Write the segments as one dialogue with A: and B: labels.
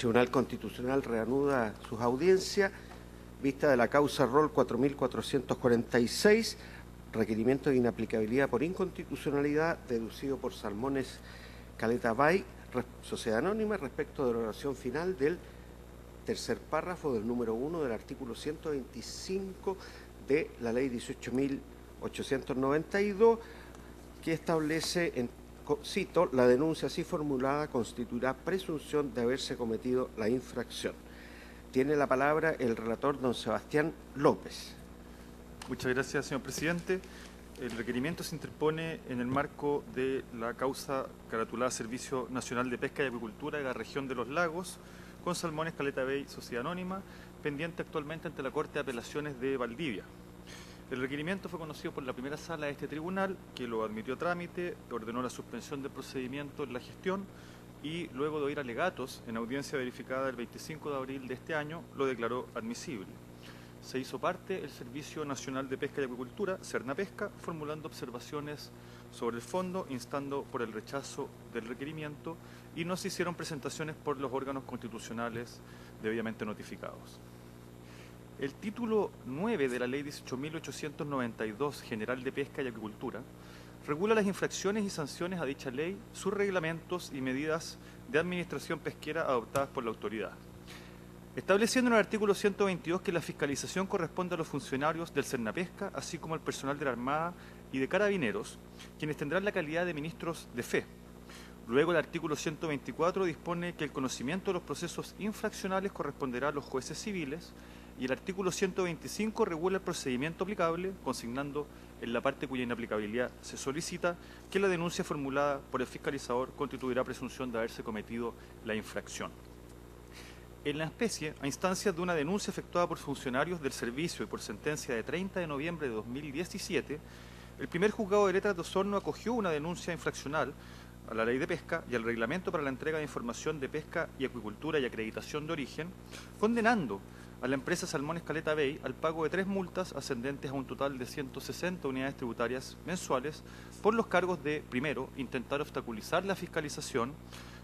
A: Tribunal Constitucional reanuda sus audiencias, vista de la causa rol 4446, requerimiento de inaplicabilidad por inconstitucionalidad deducido por Salmones Caleta Bay, Sociedad Anónima, respecto de la oración final del tercer párrafo del número 1 del artículo 125 de la Ley 18.892, que establece, cito, la denuncia así formulada constituirá presunción de haberse cometido la infracción. Tiene la palabra el relator, don Sebastián López.
B: Muchas gracias, señor presidente. El requerimiento se interpone en el marco de la causa caratulada Servicio Nacional de Pesca y Acuicultura de la región de los Lagos, con Salmones Caleta Bay, Sociedad Anónima, pendiente actualmente ante la Corte de Apelaciones de Valdivia. El requerimiento fue conocido por la primera sala de este tribunal, que lo admitió a trámite, ordenó la suspensión del procedimiento en la gestión y, luego de oír alegatos en audiencia verificada el 25 de abril de este año, lo declaró admisible. Se hizo parte el Servicio Nacional de Pesca y Acuicultura, Cernapesca, formulando observaciones sobre el fondo, instando por el rechazo del requerimiento, y no se hicieron presentaciones por los órganos constitucionales debidamente notificados. El título 9 de la Ley 18.892, General de Pesca y Acuicultura, regula las infracciones y sanciones a dicha ley, sus reglamentos y medidas de administración pesquera adoptadas por la autoridad, estableciendo en el artículo 122 que la fiscalización corresponde a los funcionarios del Cernapesca, así como al personal de la Armada y de Carabineros, quienes tendrán la calidad de ministros de fe. Luego, el artículo 124 dispone que el conocimiento de los procesos infraccionales corresponderá a los jueces civiles, y el artículo 125 regula el procedimiento aplicable, consignando en la parte cuya inaplicabilidad se solicita que la denuncia formulada por el fiscalizador constituirá presunción de haberse cometido la infracción. En la especie, a instancias de una denuncia efectuada por funcionarios del servicio y por sentencia de 30 de noviembre de 2017, el primer juzgado de letras de Osorno acogió una denuncia infraccional a la Ley de Pesca y al Reglamento para la entrega de información de pesca y acuicultura y acreditación de origen, condenando a la empresa Salmones Caleta Bay al pago de 3 multas ascendentes a un total de 160 unidades tributarias mensuales por los cargos de, primero, intentar obstaculizar la fiscalización;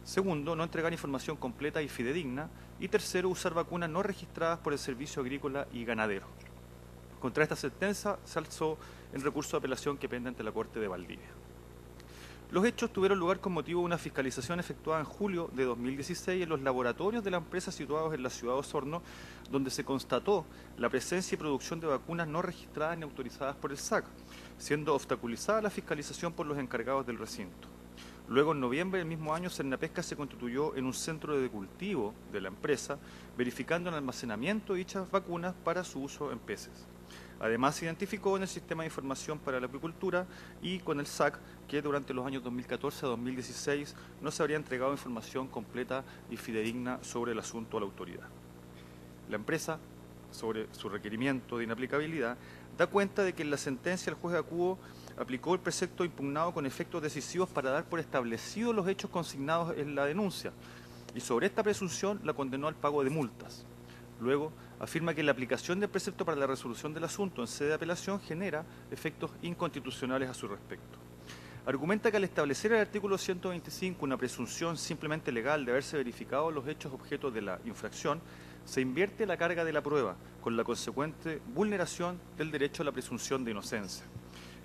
B: segundo, no entregar información completa y fidedigna; y tercero, usar vacunas no registradas por el Servicio Agrícola y Ganadero. Contra esta sentencia se alzó el recurso de apelación que pende ante la Corte de Valdivia. Los hechos tuvieron lugar con motivo de una fiscalización efectuada en julio de 2016 en los laboratorios de la empresa situados en la ciudad de Osorno, donde se constató la presencia y producción de vacunas no registradas ni autorizadas por el SAC, siendo obstaculizada la fiscalización por los encargados del recinto. Luego, en noviembre del mismo año, Cernapesca se constituyó en un centro de cultivo de la empresa, verificando el almacenamiento de dichas vacunas para su uso en peces. Además, se identificó en el Sistema de Información para la Acuicultura y con el SAC que durante los años 2014 a 2016 no se habría entregado información completa y fidedigna sobre el asunto a la autoridad. La empresa, sobre su requerimiento de inaplicabilidad, da cuenta de que en la sentencia el juez de acuo aplicó el precepto impugnado con efectos decisivos para dar por establecidos los hechos consignados en la denuncia, y sobre esta presunción la condenó al pago de multas. Luego, afirma que la aplicación del precepto para la resolución del asunto en sede de apelación genera efectos inconstitucionales a su respecto. Argumenta que al establecer el artículo 125 una presunción simplemente legal de haberse verificado los hechos objeto de la infracción, se invierte la carga de la prueba, con la consecuente vulneración del derecho a la presunción de inocencia.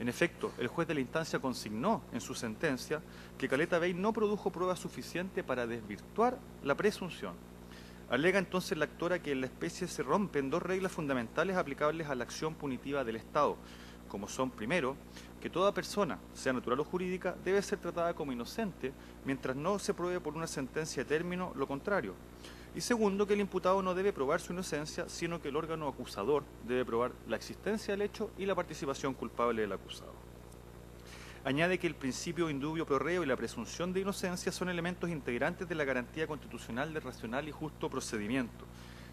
B: En efecto, el juez de la instancia consignó en su sentencia que Caleta Bay no produjo prueba suficiente para desvirtuar la presunción. Alega entonces la actora que en la especie se rompen 2 reglas fundamentales aplicables a la acción punitiva del Estado, como son, primero, que toda persona, sea natural o jurídica, debe ser tratada como inocente mientras no se pruebe por una sentencia de término lo contrario; y segundo, que el imputado no debe probar su inocencia, sino que el órgano acusador debe probar la existencia del hecho y la participación culpable del acusado. Añade que el principio indubio pro reo y la presunción de inocencia son elementos integrantes de la garantía constitucional de racional y justo procedimiento,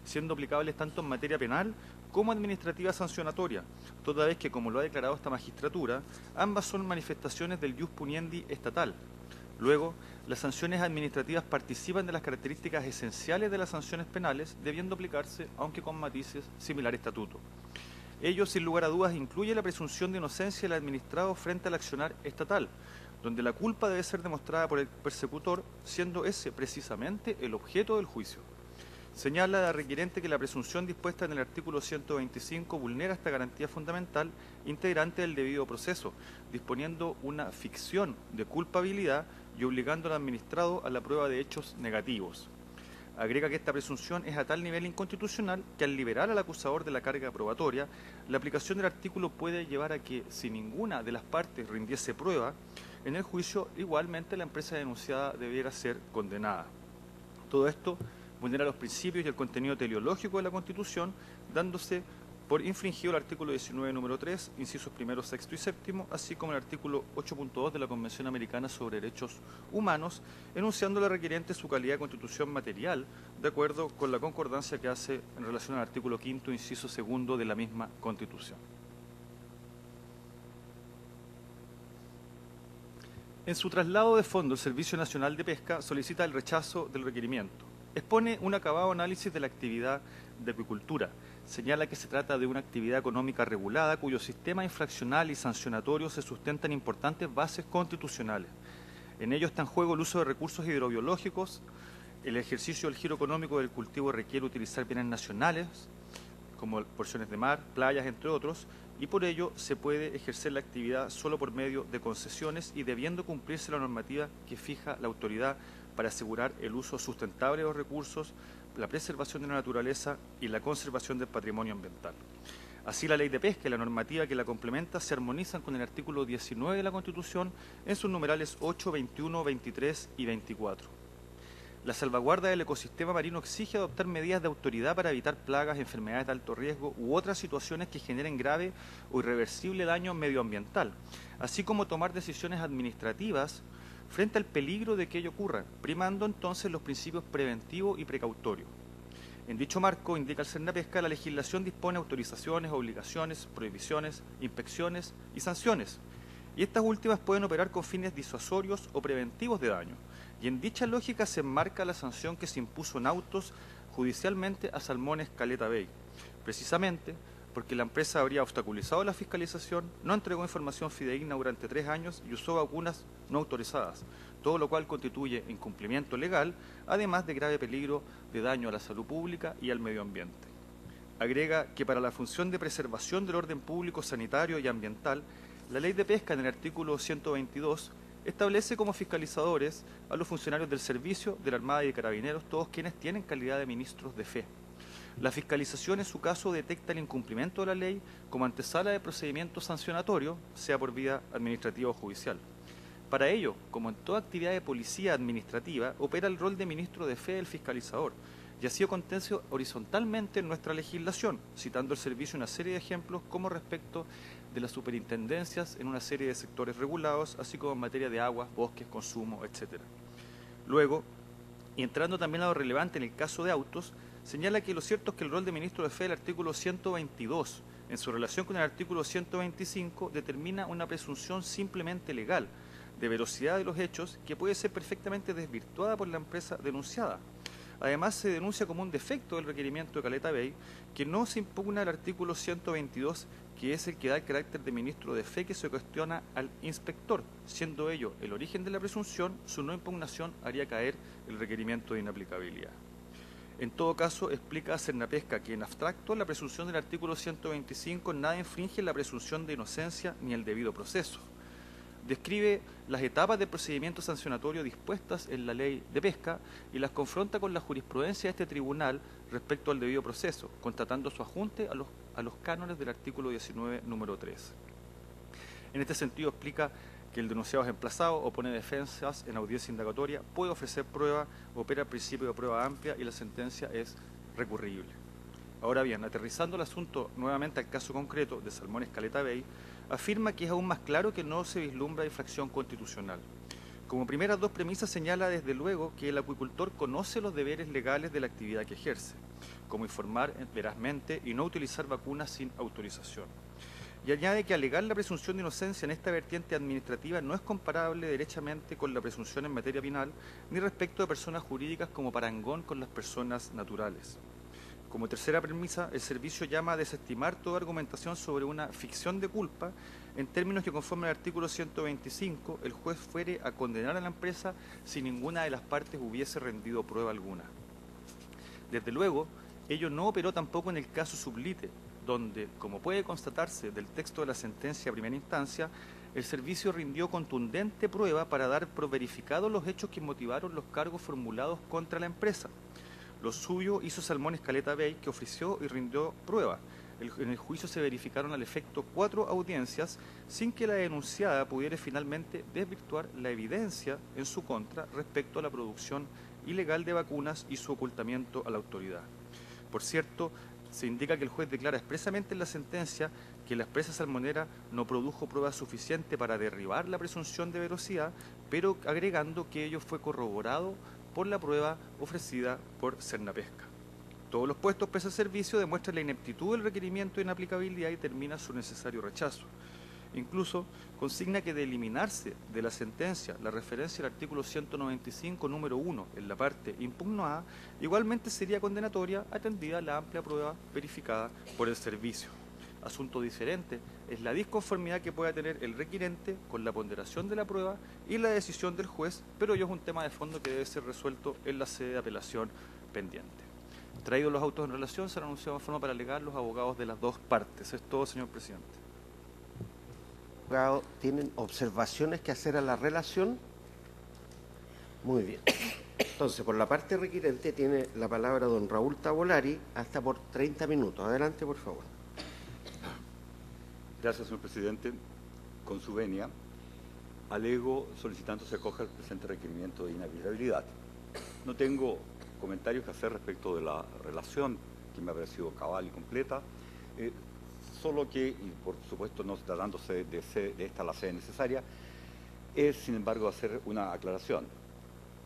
B: siendo aplicables tanto en materia penal como administrativa sancionatoria, toda vez que, como lo ha declarado esta magistratura, ambas son manifestaciones del ius puniendi estatal. Luego, las sanciones administrativas participan de las características esenciales de las sanciones penales, debiendo aplicarse, aunque con matices, similar estatuto. Ello, sin lugar a dudas, incluye la presunción de inocencia del administrado frente al accionar estatal, donde la culpa debe ser demostrada por el persecutor, siendo ese precisamente el objeto del juicio. Señala la requiriente que la presunción dispuesta en el artículo 125 vulnera esta garantía fundamental integrante del debido proceso, disponiendo una ficción de culpabilidad y obligando al administrado a la prueba de hechos negativos. Agrega que esta presunción es a tal nivel inconstitucional que al liberar al acusador de la carga probatoria, la aplicación del artículo puede llevar a que, si ninguna de las partes rindiese prueba, en el juicio igualmente la empresa denunciada debiera ser condenada. Todo esto vulnera los principios y el contenido teleológico de la Constitución, dándose por infringido el artículo 19, número 3, incisos primero, sexto y séptimo, así como el artículo 8.2 de la Convención Americana sobre Derechos Humanos, enunciando la requiriente su calidad de constitución material, de acuerdo con la concordancia que hace en relación al artículo 5, inciso segundo de la misma Constitución. En su traslado de fondo, el Servicio Nacional de Pesca solicita el rechazo del requerimiento. Expone un acabado análisis de la actividad de acuicultura. Señala que se trata de una actividad económica regulada cuyo sistema infraccional y sancionatorio se sustenta en importantes bases constitucionales. En ello está en juego el uso de recursos hidrobiológicos, el ejercicio del giro económico del cultivo requiere utilizar bienes nacionales, como porciones de mar, playas, entre otros, y por ello se puede ejercer la actividad solo por medio de concesiones y debiendo cumplirse la normativa que fija la autoridad para asegurar el uso sustentable de los recursos, la preservación de la naturaleza y la conservación del patrimonio ambiental. Así, la Ley de Pesca y la normativa que la complementa se armonizan con el artículo 19 de la Constitución en sus numerales 8, 21, 23 y 24. La salvaguarda del ecosistema marino exige adoptar medidas de autoridad para evitar plagas, enfermedades de alto riesgo u otras situaciones que generen grave o irreversible daño medioambiental, así como tomar decisiones administrativas frente al peligro de que ello ocurra, primando entonces los principios preventivo y precautorio. En dicho marco, indica el Sernapesca, la legislación dispone autorizaciones, obligaciones, prohibiciones, inspecciones y sanciones, y estas últimas pueden operar con fines disuasorios o preventivos de daño, y en dicha lógica se enmarca la sanción que se impuso en autos judicialmente a Salmones Caleta Bay, precisamente porque la empresa habría obstaculizado la fiscalización, no entregó información fidedigna durante 3 años y usó vacunas no autorizadas, todo lo cual constituye incumplimiento legal, además de grave peligro de daño a la salud pública y al medio ambiente. Agrega que para la función de preservación del orden público, sanitario y ambiental, la Ley de Pesca en el artículo 122 establece como fiscalizadores a los funcionarios del Servicio, de la Armada y de Carabineros, todos quienes tienen calidad de ministros de fe. La fiscalización, en su caso, detecta el incumplimiento de la ley como antesala de procedimiento sancionatorio, sea por vía administrativa o judicial. Para ello, como en toda actividad de policía administrativa, opera el rol de ministro de fe del fiscalizador, y ha sido contencioso horizontalmente en nuestra legislación, citando el servicio una serie de ejemplos como respecto de las superintendencias en una serie de sectores regulados, así como en materia de aguas, bosques, consumo, etc. Luego, y entrando también a lo relevante en el caso de autos, señala que lo cierto es que el rol de ministro de fe del artículo 122, en su relación con el artículo 125, determina una presunción simplemente legal de veracidad de los hechos que puede ser perfectamente desvirtuada por la empresa denunciada. Además, se denuncia como un defecto del requerimiento de Caleta Bay que no se impugna el artículo 122, que es el que da el carácter de ministro de fe que se cuestiona al inspector. Siendo ello el origen de la presunción, su no impugnación haría caer el requerimiento de inaplicabilidad. En todo caso, explica a Sernapesca que en abstracto la presunción del artículo 125 nada infringe la presunción de inocencia ni el debido proceso. Describe las etapas del procedimiento sancionatorio dispuestas en la Ley de Pesca y las confronta con la jurisprudencia de este tribunal respecto al debido proceso, constatando su ajunte a los cánones del artículo 19, número 3. En este sentido, explica que el denunciado es emplazado, opone defensas en audiencia indagatoria, puede ofrecer prueba, opera el principio de prueba amplia y la sentencia es recurrible. Ahora bien, aterrizando el asunto nuevamente al caso concreto de Salmones Caleta Bay, afirma que es aún más claro que no se vislumbra infracción constitucional. Como primeras dos premisas señala desde luego que el acuicultor conoce los deberes legales de la actividad que ejerce, como informar verazmente y no utilizar vacunas sin autorización. Y añade que alegar la presunción de inocencia en esta vertiente administrativa no es comparable derechamente con la presunción en materia penal ni respecto de personas jurídicas como parangón con las personas naturales. Como tercera premisa, el servicio llama a desestimar toda argumentación sobre una ficción de culpa en términos que, conforme al artículo 125, el juez fuere a condenar a la empresa si ninguna de las partes hubiese rendido prueba alguna. Desde luego, ello no operó tampoco en el caso Sublite, donde, como puede constatarse del texto de la sentencia a primera instancia, el servicio rindió contundente prueba para dar por verificados los hechos que motivaron los cargos formulados contra la empresa. Lo suyo hizo Salmones Caleta Bay, que ofreció y rindió prueba. En el juicio se verificaron al efecto 4 audiencias sin que la denunciada pudiera finalmente desvirtuar la evidencia en su contra respecto a la producción ilegal de vacunas y su ocultamiento a la autoridad. Por cierto, se indica que el juez declara expresamente en la sentencia que la empresa salmonera no produjo pruebas suficientes para derribar la presunción de veracidad, pero agregando que ello fue corroborado por la prueba ofrecida por Cernapesca. Todos los puestos presa servicio demuestran la ineptitud del requerimiento de inaplicabilidad y termina su necesario rechazo. Incluso consigna que de eliminarse de la sentencia la referencia al artículo 195, número 1, en la parte impugnada, igualmente sería condenatoria atendida la amplia prueba verificada por el servicio. Asunto diferente es la disconformidad que pueda tener el requirente con la ponderación de la prueba y la decisión del juez, pero ello es un tema de fondo que debe ser resuelto en la sede de apelación pendiente. Traídos los autos en relación, se han anunciado en forma paralegal los abogados de las dos partes. Es todo, señor presidente.
A: Abogados, ¿tienen observaciones que hacer a la relación? Muy bien. Entonces, por la parte requirente tiene la palabra don Raúl Tavolari, hasta por 30 minutos. Adelante, por favor.
C: Gracias, señor presidente. Con su venia, alego solicitando se acoja el presente requerimiento de inhabilitabilidad. No tengo comentarios que hacer respecto de la relación, que me ha parecido cabal y completa, solo que, y por supuesto no tratándose de esta la sede necesaria, es sin embargo hacer una aclaración.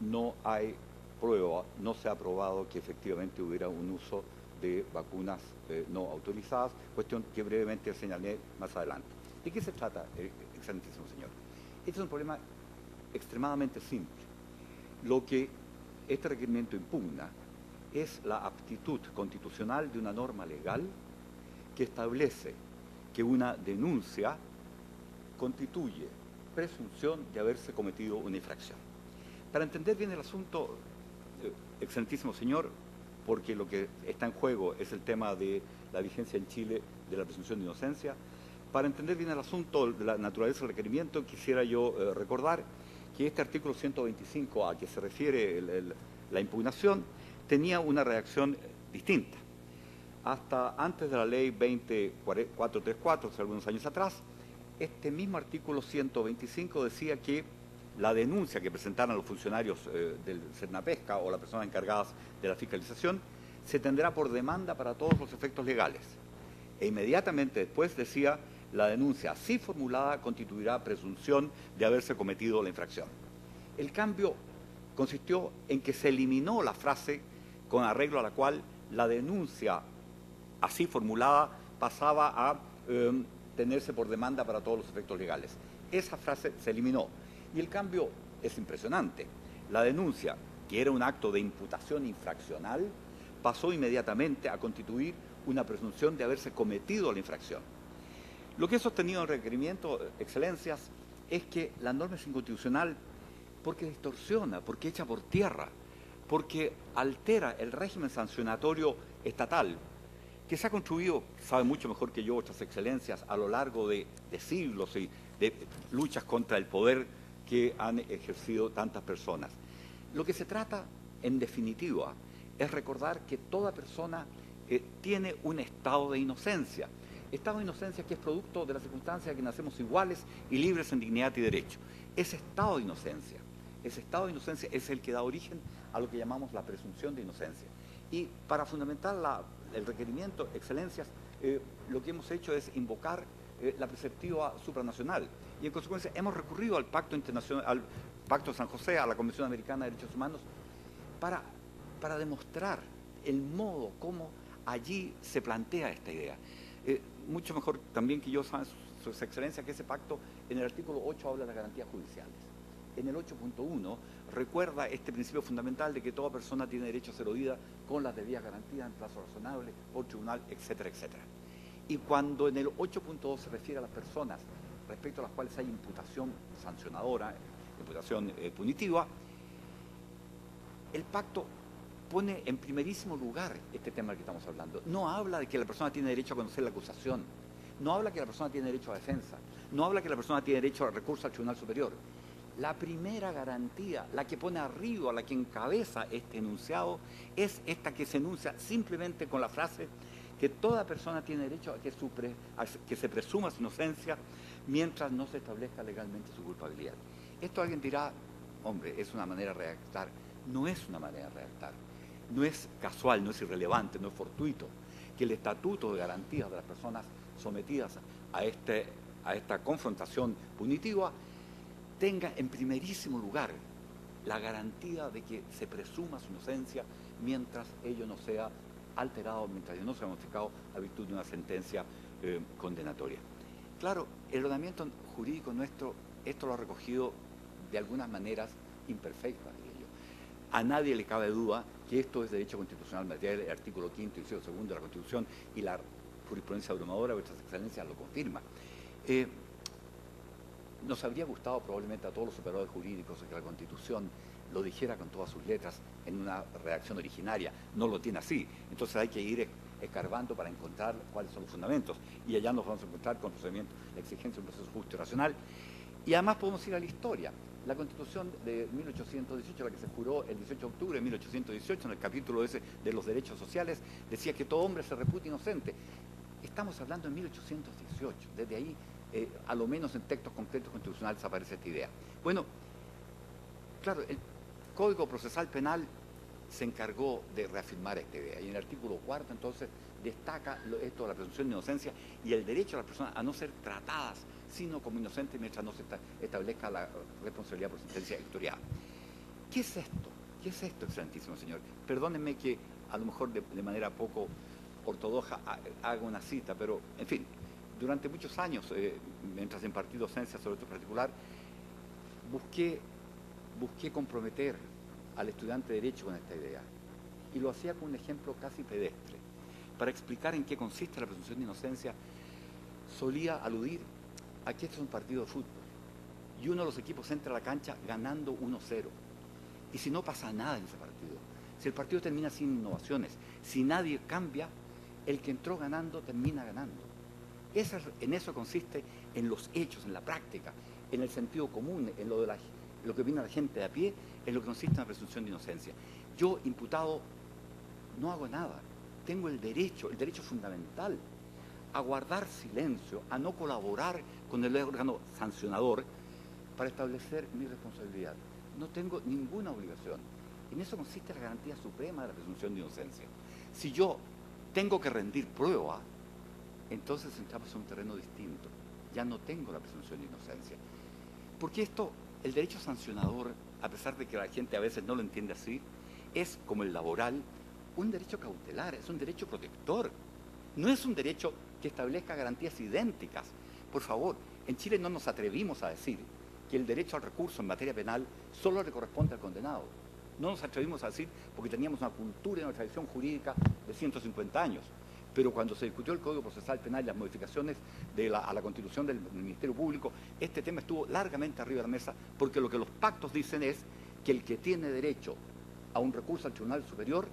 C: No hay prueba, no se ha probado que efectivamente hubiera un uso de vacunas no autorizadas, cuestión que brevemente señalé más adelante. ¿De qué se trata, excelentísimo señor? Este es un problema extremadamente simple. Lo que este requerimiento impugna es la aptitud constitucional de una norma legal que establece que una denuncia constituye presunción de haberse cometido una infracción. Para entender bien el asunto, excelentísimo señor, porque lo que está en juego es el tema de la vigencia en Chile de la presunción de inocencia, para entender bien el asunto de la naturaleza del requerimiento, quisiera yo recordar que este artículo 125 a que se refiere la impugnación tenía una redacción distinta. Hasta antes de la ley 20434, hace algunos años atrás, este mismo artículo 125 decía que la denuncia que presentaran los funcionarios del Cernapesca o las personas encargadas de la fiscalización se tendrá por demanda para todos los efectos legales. E inmediatamente después decía, la denuncia así formulada constituirá presunción de haberse cometido la infracción. El cambio consistió en que se eliminó la frase con arreglo a la cual la denuncia así formulada pasaba a tenerse por demanda para todos los efectos legales. Esa frase se eliminó y el cambio es impresionante. La denuncia, que era un acto de imputación infraccional, pasó inmediatamente a constituir una presunción de haberse cometido la infracción. Lo que he sostenido en el requerimiento, excelencias, es que la norma es inconstitucional porque distorsiona, porque echa por tierra, porque altera el régimen sancionatorio estatal, que se ha construido, sabe mucho mejor que yo, otras excelencias, a lo largo de siglos y de luchas contra el poder que han ejercido tantas personas. Lo que se trata, en definitiva, es recordar que toda persona tiene un estado de inocencia. Estado de inocencia que es producto de la circunstancia de que nacemos iguales y libres en dignidad y derecho. Ese estado de inocencia es el que da origen a lo que llamamos la presunción de inocencia. Y para fundamentar el requerimiento, excelencias, lo que hemos hecho es invocar la perspectiva supranacional. Y en consecuencia hemos recurrido al Pacto Internacional, al Pacto de San José, a la Convención Americana de Derechos Humanos, para demostrar el modo como allí se plantea esta idea. Mucho mejor también que yo, saben sus excelencias, que ese pacto en el artículo 8 habla de las garantías judiciales. En el 8.1 recuerda este principio fundamental de que toda persona tiene derecho a ser oída con las debidas garantías en plazo razonable por tribunal, etcétera, etcétera. Y cuando en el 8.2 se refiere a las personas respecto a las cuales hay imputación sancionadora, imputación punitiva, el pacto pone en primerísimo lugar este tema del que estamos hablando. No habla de que la persona tiene derecho a conocer la acusación, no habla que la persona tiene derecho a defensa, no habla que la persona tiene derecho a recurso al Tribunal Superior. La primera garantía, la que pone arriba, la que encabeza este enunciado, es esta que se enuncia simplemente con la frase que toda persona tiene derecho a que se presuma su inocencia mientras no se establezca legalmente su culpabilidad. Esto alguien dirá, hombre, es una manera de redactar. No es una manera de redactar. No es casual, no es irrelevante, no es fortuito que el Estatuto de Garantías de las Personas sometidas a esta confrontación punitiva tenga en primerísimo lugar la garantía de que se presuma su inocencia mientras ello no sea alterado, mientras ello no sea modificado a virtud de una sentencia condenatoria. Claro, el ordenamiento jurídico nuestro, esto lo ha recogido de algunas maneras imperfectas, diría yo. A nadie le cabe duda que esto es derecho constitucional material, el artículo 5º, inciso 2 de la Constitución, y la jurisprudencia abrumadora de vuestras excelencias lo confirma. Nos habría gustado probablemente a todos los operadores jurídicos que la Constitución lo dijera con todas sus letras en una redacción originaria. No lo tiene así. Entonces hay que ir escarbando para encontrar cuáles son los fundamentos. Y allá nos vamos a encontrar con procedimiento, la exigencia de un proceso justo y racional. Y además podemos ir a la historia. La Constitución de 1818, la que se juró el 18 de octubre de 1818, en el capítulo ese de los derechos sociales, decía que todo hombre se reputa inocente. Estamos hablando de 1818. Desde ahí, a lo menos en textos concretos constitucionales aparece esta idea. Bueno, claro, el Código Procesal Penal se encargó de reafirmar esta idea. Y en el artículo 4, entonces, destaca esto de la presunción de inocencia y el derecho a las personas a no ser tratadas sino como inocentes mientras no se establezca la responsabilidad por sentencia ejecutoriada. ¿Qué es esto? ¿Qué es esto, excelentísimo señor? Perdónenme que a lo mejor de manera poco ortodoxa haga una cita, pero, en fin, durante muchos años, mientras impartí docencia sobre esto particular, busqué comprometer al estudiante de Derecho con esta idea. Y lo hacía con un ejemplo casi pedestre. Para explicar en qué consiste la presunción de inocencia, solía aludir a que este es un partido de fútbol. Y uno de los equipos entra a la cancha ganando 1-0. Y si no pasa nada en ese partido, si el partido termina sin innovaciones, si nadie cambia, el que entró ganando termina ganando. En eso consiste en los hechos, en la práctica, en el sentido común, en lo que viene a la gente de a pie, en lo que consiste en la presunción de inocencia. Yo, imputado, no hago nada. Tengo el derecho fundamental a guardar silencio, a no colaborar con el órgano sancionador para establecer mi responsabilidad. No tengo ninguna obligación. En eso consiste la garantía suprema de la presunción de inocencia. Si yo tengo que rendir prueba, entonces entramos en un terreno distinto. Ya no tengo la presunción de inocencia. Porque esto, el derecho sancionador, a pesar de que la gente a veces no lo entiende así, es como el laboral, un derecho cautelar, es un derecho protector. No es un derecho que establezca garantías idénticas. Por favor, en Chile no nos atrevimos a decir que el derecho al recurso en materia penal solo le corresponde al condenado. No nos atrevimos a decir porque teníamos una cultura y una tradición jurídica de 150 años. Pero cuando se discutió el Código Procesal Penal y las modificaciones a la Constitución del Ministerio Público, este tema estuvo largamente arriba de la mesa porque lo que los pactos dicen es que el que tiene derecho a un recurso al Tribunal Superior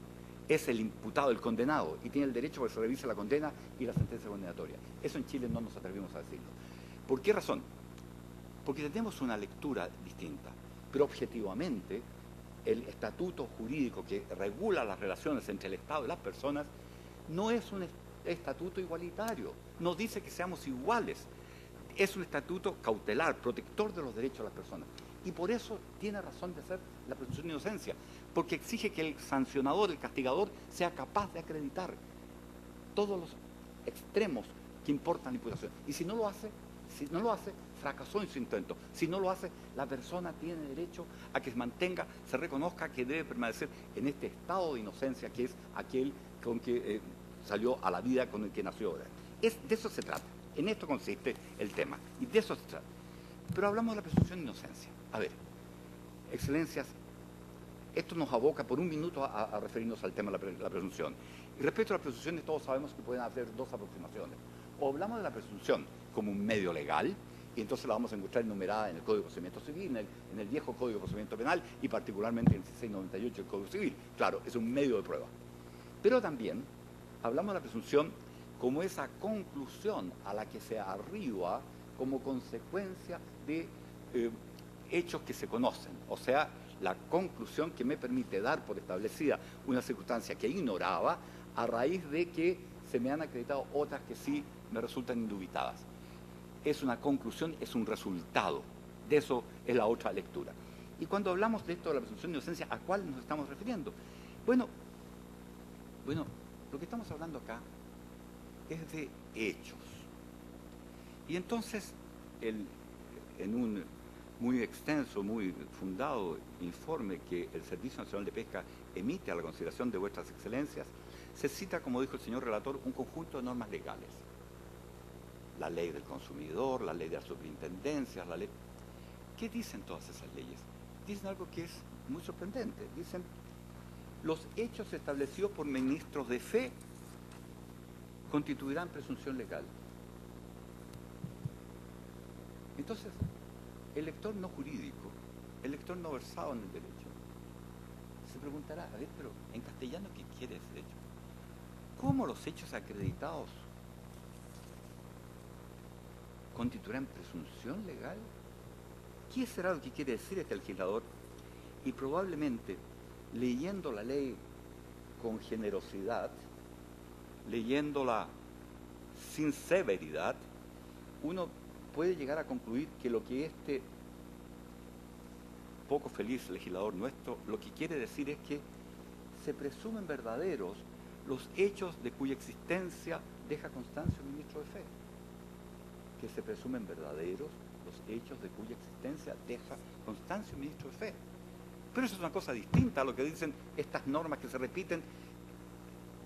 C: es el imputado, el condenado, y tiene el derecho a que se revise la condena y la sentencia condenatoria. Eso en Chile no nos atrevimos a decirlo. ¿Por qué razón? Porque tenemos una lectura distinta, pero objetivamente el estatuto jurídico que regula las relaciones entre el Estado y las personas no es un estatuto igualitario, no dice que seamos iguales, es un estatuto cautelar, protector de los derechos de las personas. Y por eso tiene razón de ser la presunción de inocencia, porque exige que el sancionador, el castigador, sea capaz de acreditar todos los extremos que importan la imputación. Y si no lo hace, fracasó en su intento. Si no lo hace, la persona tiene derecho a que se mantenga, se reconozca que debe permanecer en este estado de inocencia que es aquel con que salió a la vida, con el que nació ahora. De eso se trata. En esto consiste el tema. Y de eso se trata. Pero hablamos de la presunción de inocencia. A ver, excelencias, esto nos aboca por un minuto a referirnos al tema de la presunción. Y respecto a las presunciones, todos sabemos que pueden haber dos aproximaciones. O hablamos de la presunción como un medio legal, y entonces la vamos a encontrar enumerada en el Código de Procedimiento Civil, en el viejo Código de Procedimiento Penal y particularmente en el 1698 del Código Civil. Claro, es un medio de prueba. Pero también hablamos de la presunción como esa conclusión a la que se arriba como consecuencia de hechos que se conocen, o sea, la conclusión que me permite dar por establecida una circunstancia que ignoraba a raíz de que se me han acreditado otras que sí me resultan indubitadas. Es una conclusión, es un resultado. De eso es la otra lectura. Y cuando hablamos de esto de la presunción de inocencia, ¿a cuál nos estamos refiriendo? Bueno, lo que estamos hablando acá es de hechos. Y entonces, en un muy extenso, muy fundado informe que el Servicio Nacional de Pesca emite a la consideración de vuestras excelencias, se cita, como dijo el señor relator, un conjunto de normas legales. La ley del consumidor, la ley de las superintendencias, la ley... ¿Qué dicen todas esas leyes? Dicen algo que es muy sorprendente. Dicen, los hechos establecidos por ministros de fe constituirán presunción legal. Entonces, el lector no jurídico, el lector no versado en el derecho, se preguntará, a ver, pero en castellano, ¿qué quiere ese derecho? ¿Cómo los hechos acreditados constituirán presunción legal? ¿Qué será lo que quiere decir este legislador? Y probablemente, leyendo la ley con generosidad, leyéndola sin severidad, uno puede llegar a concluir que lo que este poco feliz legislador nuestro lo que quiere decir es que se presumen verdaderos los hechos de cuya existencia deja constancia el ministro de fe. Que se presumen verdaderos los hechos de cuya existencia deja constancia el ministro de fe. Pero eso es una cosa distinta a lo que dicen estas normas que se repiten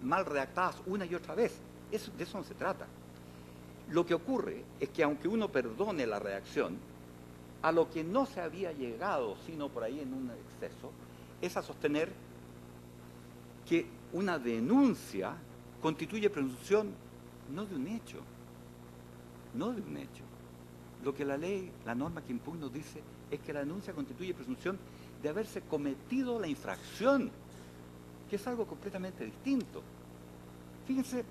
C: mal redactadas una y otra vez. De eso no se trata. Lo que ocurre es que aunque uno perdone la redacción, a lo que no se había llegado, sino por ahí en un exceso, es a sostener que una denuncia constituye presunción no de un hecho, no de un hecho. Lo que la ley, la norma que impugno dice es que la denuncia constituye presunción de haberse cometido la infracción, que es algo completamente distinto. Fíjense,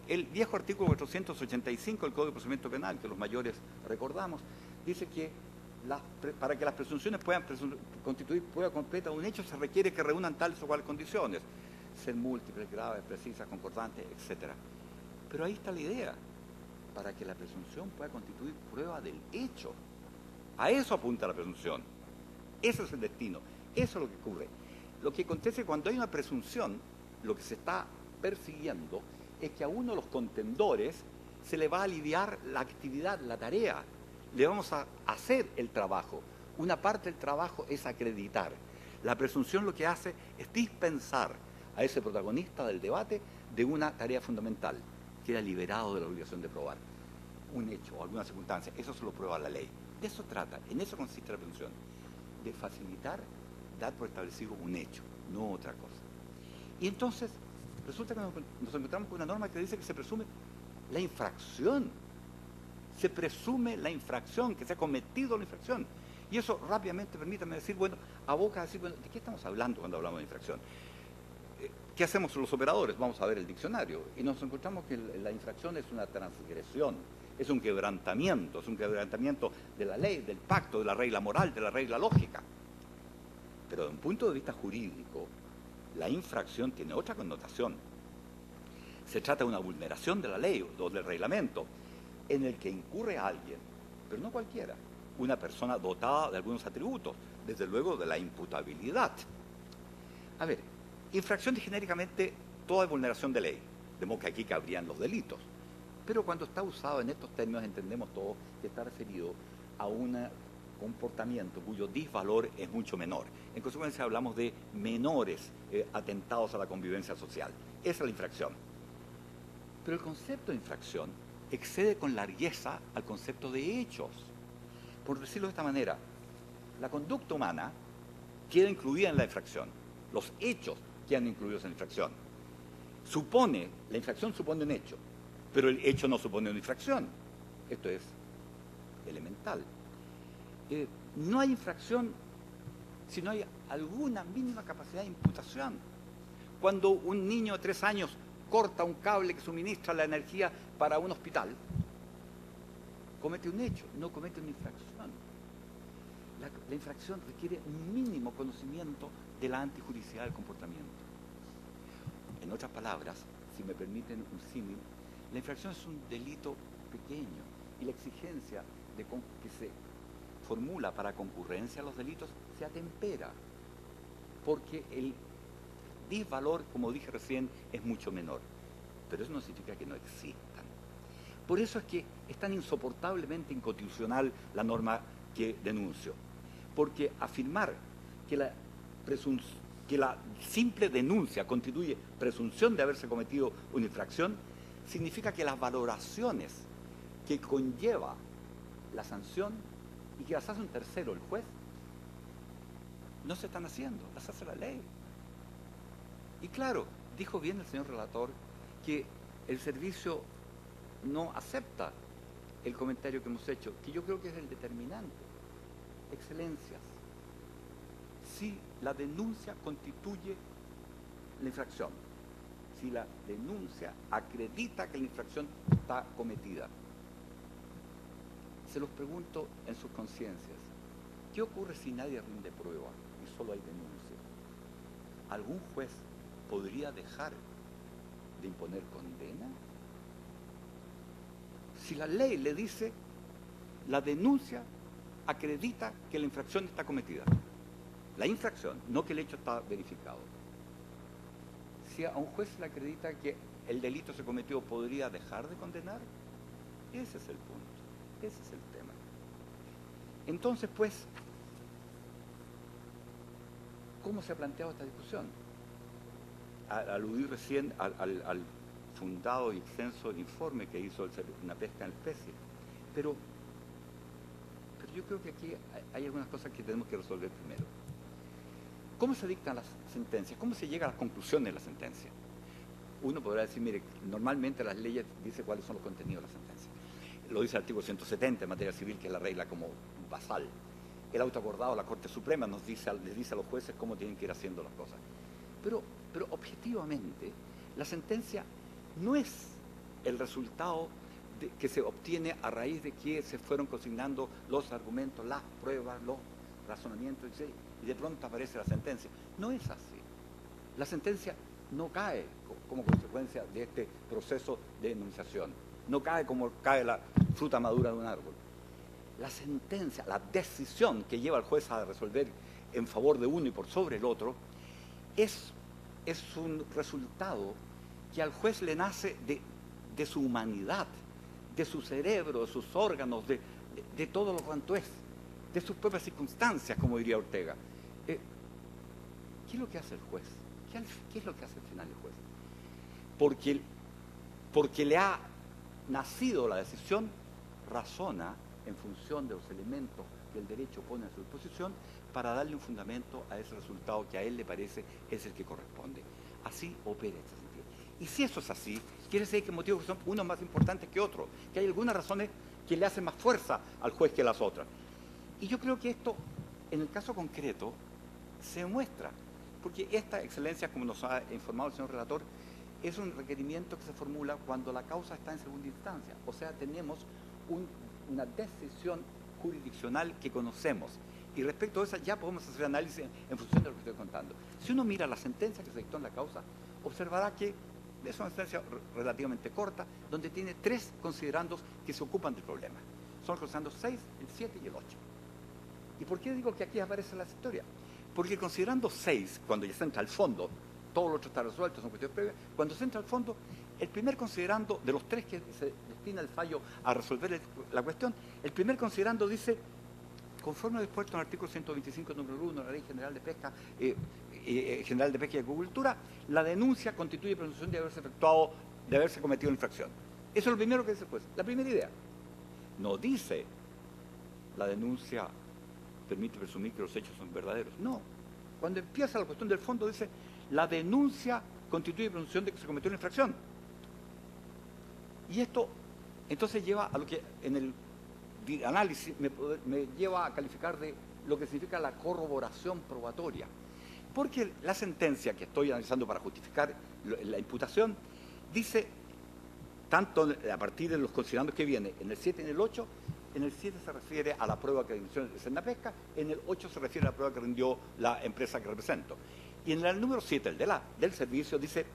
C: el viejo artículo 485 del Código de Procedimiento Penal, que los mayores recordamos, dice que para que las presunciones puedan constituir prueba completa de un hecho se requiere que reúnan tales o cuales condiciones, ser múltiples, graves, precisas, concordantes, etc. Pero ahí está la idea, para que la presunción pueda constituir prueba del hecho. A eso apunta la presunción. Ese es el destino, eso es lo que ocurre. Lo que acontece cuando hay una presunción, lo que se está persiguiendo es que a uno de los contendores se le va a aliviar la actividad, la tarea. Le vamos a hacer el trabajo. Una parte del trabajo es acreditar. La presunción lo que hace es dispensar a ese protagonista del debate de una tarea fundamental, que era liberado de la obligación de probar un hecho o alguna circunstancia. Eso se lo prueba la ley. De eso trata, en eso consiste la presunción, de facilitar, dar por establecido un hecho, no otra cosa. Y entonces, resulta que nos encontramos con una norma que dice que se presume la infracción. Se presume la infracción, que se ha cometido la infracción. Y eso rápidamente, permítame decir, bueno, aboca a decir, bueno, ¿de qué estamos hablando cuando hablamos de infracción? ¿Qué hacemos los operadores? Vamos a ver el diccionario y nos encontramos que la infracción es una transgresión, es un quebrantamiento de la ley, del pacto, de la regla moral, de la regla lógica. Pero desde un punto de vista jurídico, la infracción tiene otra connotación. Se trata de una vulneración de la ley o del reglamento en el que incurre alguien, pero no cualquiera, una persona dotada de algunos atributos, desde luego de la imputabilidad. A ver, infracción es genéricamente toda vulneración de ley, de modo que aquí cabrían los delitos. Pero cuando está usado en estos términos entendemos todos que está referido a un comportamiento cuyo disvalor es mucho menor. En consecuencia hablamos de menores atentados a la convivencia social. Esa es la infracción. Pero el concepto de infracción excede con largueza al concepto de hechos. Por decirlo de esta manera, la conducta humana queda incluida en la infracción. Los hechos quedan incluidos en la infracción. La infracción supone un hecho, pero el hecho no supone una infracción. Esto es elemental. No hay infracción si no hay alguna mínima capacidad de imputación. Cuando un niño de 3 años corta un cable que suministra la energía para un hospital, comete un hecho, no comete una infracción. La infracción requiere un mínimo conocimiento de la antijuridicidad del comportamiento. En otras palabras, si me permiten un símil, la infracción es un delito pequeño y la exigencia que se formula para concurrencia a los delitos se atempera, porque el disvalor, como dije recién, es mucho menor. Pero eso no significa que no existan. Por eso es que es tan insoportablemente inconstitucional la norma que denuncio. Porque afirmar que la simple denuncia constituye presunción de haberse cometido una infracción, significa que las valoraciones que conlleva la sanción y que las hace un tercero, el juez, no se están haciendo, las hace la ley. Y claro, dijo bien el señor relator que el servicio no acepta el comentario que hemos hecho, que yo creo que es el determinante. Excelencias, si la denuncia constituye la infracción, si la denuncia acredita que la infracción está cometida, se los pregunto en sus conciencias, ¿qué ocurre si nadie rinde prueba y solo hay denuncia? ¿Algún juez podría dejar de imponer condena? Si la ley le dice, la denuncia acredita que la infracción está cometida. La infracción, no que el hecho está verificado. Si a un juez se le acredita que el delito se cometió, ¿podría dejar de condenar? Ese es el punto, ese es el tema. Entonces, pues, ¿cómo se ha planteado esta discusión? Aludí recién al fundado y extenso informe que hizo una pesca en especie, pero yo creo que aquí hay algunas cosas que tenemos que resolver primero. ¿Cómo se dictan las sentencias? ¿Cómo se llega a las conclusiones de la sentencia? Uno podrá decir, mire, normalmente las leyes dicen cuáles son los contenidos de la sentencia. Lo dice el artículo 170 en materia civil, que es la regla como basal. El auto acordado de la Corte Suprema les dice a los jueces cómo tienen que ir haciendo las cosas. Pero objetivamente, la sentencia no es el resultado que se obtiene a raíz de que se fueron consignando los argumentos, las pruebas, los razonamientos, y de pronto aparece la sentencia. No es así. La sentencia no cae como consecuencia de este proceso de enunciación. No cae como cae la fruta madura de un árbol. La sentencia, la decisión que lleva al juez a resolver en favor de uno y por sobre el otro, es un resultado que al juez le nace de su humanidad, de su cerebro, de sus órganos, de todo lo cuanto es, de sus propias circunstancias, como diría Ortega. ¿Qué es lo que hace el juez? ¿Qué es lo que hace al final el juez? Porque le ha nacido la decisión, razona en función de los elementos que el derecho pone a su disposición para darle un fundamento a ese resultado que a él le parece es el que corresponde. Así opera este sentido. Y si eso es así, quiere decir que motivos son unos más importantes que otros, que hay algunas razones que le hacen más fuerza al juez que las otras. Y yo creo que esto, en el caso concreto, se muestra, porque esta excelencia, como nos ha informado el señor relator, es un requerimiento que se formula cuando la causa está en segunda instancia. O sea, tenemos una decisión jurisdiccional que conocemos. Y respecto a esa ya podemos hacer análisis en función de lo que estoy contando. Si uno mira la sentencia que se dictó en la causa, observará que es una sentencia relativamente corta, donde tiene 3 considerandos que se ocupan del problema. Son los considerandos 6, el 7 y el 8. ¿Y por qué digo que aquí aparece la historia? Porque considerando 6, cuando ya se entra al fondo, todo lo otro está resuelto, son cuestiones previas, cuando se entra al fondo, el primer considerando, de los 3 que se destina el fallo a resolver la cuestión, el primer considerando dice, conforme a lo dispuesto en el artículo 125, número 1 de la Ley General de Pesca, General de Pesca y Acuicultura, la denuncia constituye presunción de haberse cometido infracción. Eso es lo primero que dice el juez, la primera idea. No dice, la denuncia permite presumir que los hechos son verdaderos. No. Cuando empieza la cuestión del fondo dice, la denuncia constituye presunción de que se cometió una infracción. Y esto entonces lleva a lo que en el análisis me lleva a calificar de lo que significa la corroboración probatoria. Porque la sentencia que estoy analizando para justificar la imputación dice, tanto a partir de los considerandos que viene, en el 7 y en el 8, en el 7 se refiere a la prueba que rindió el Senapesca, en el 8 se refiere a la prueba que rindió la empresa que represento. Y en el número 7, el del servicio, dice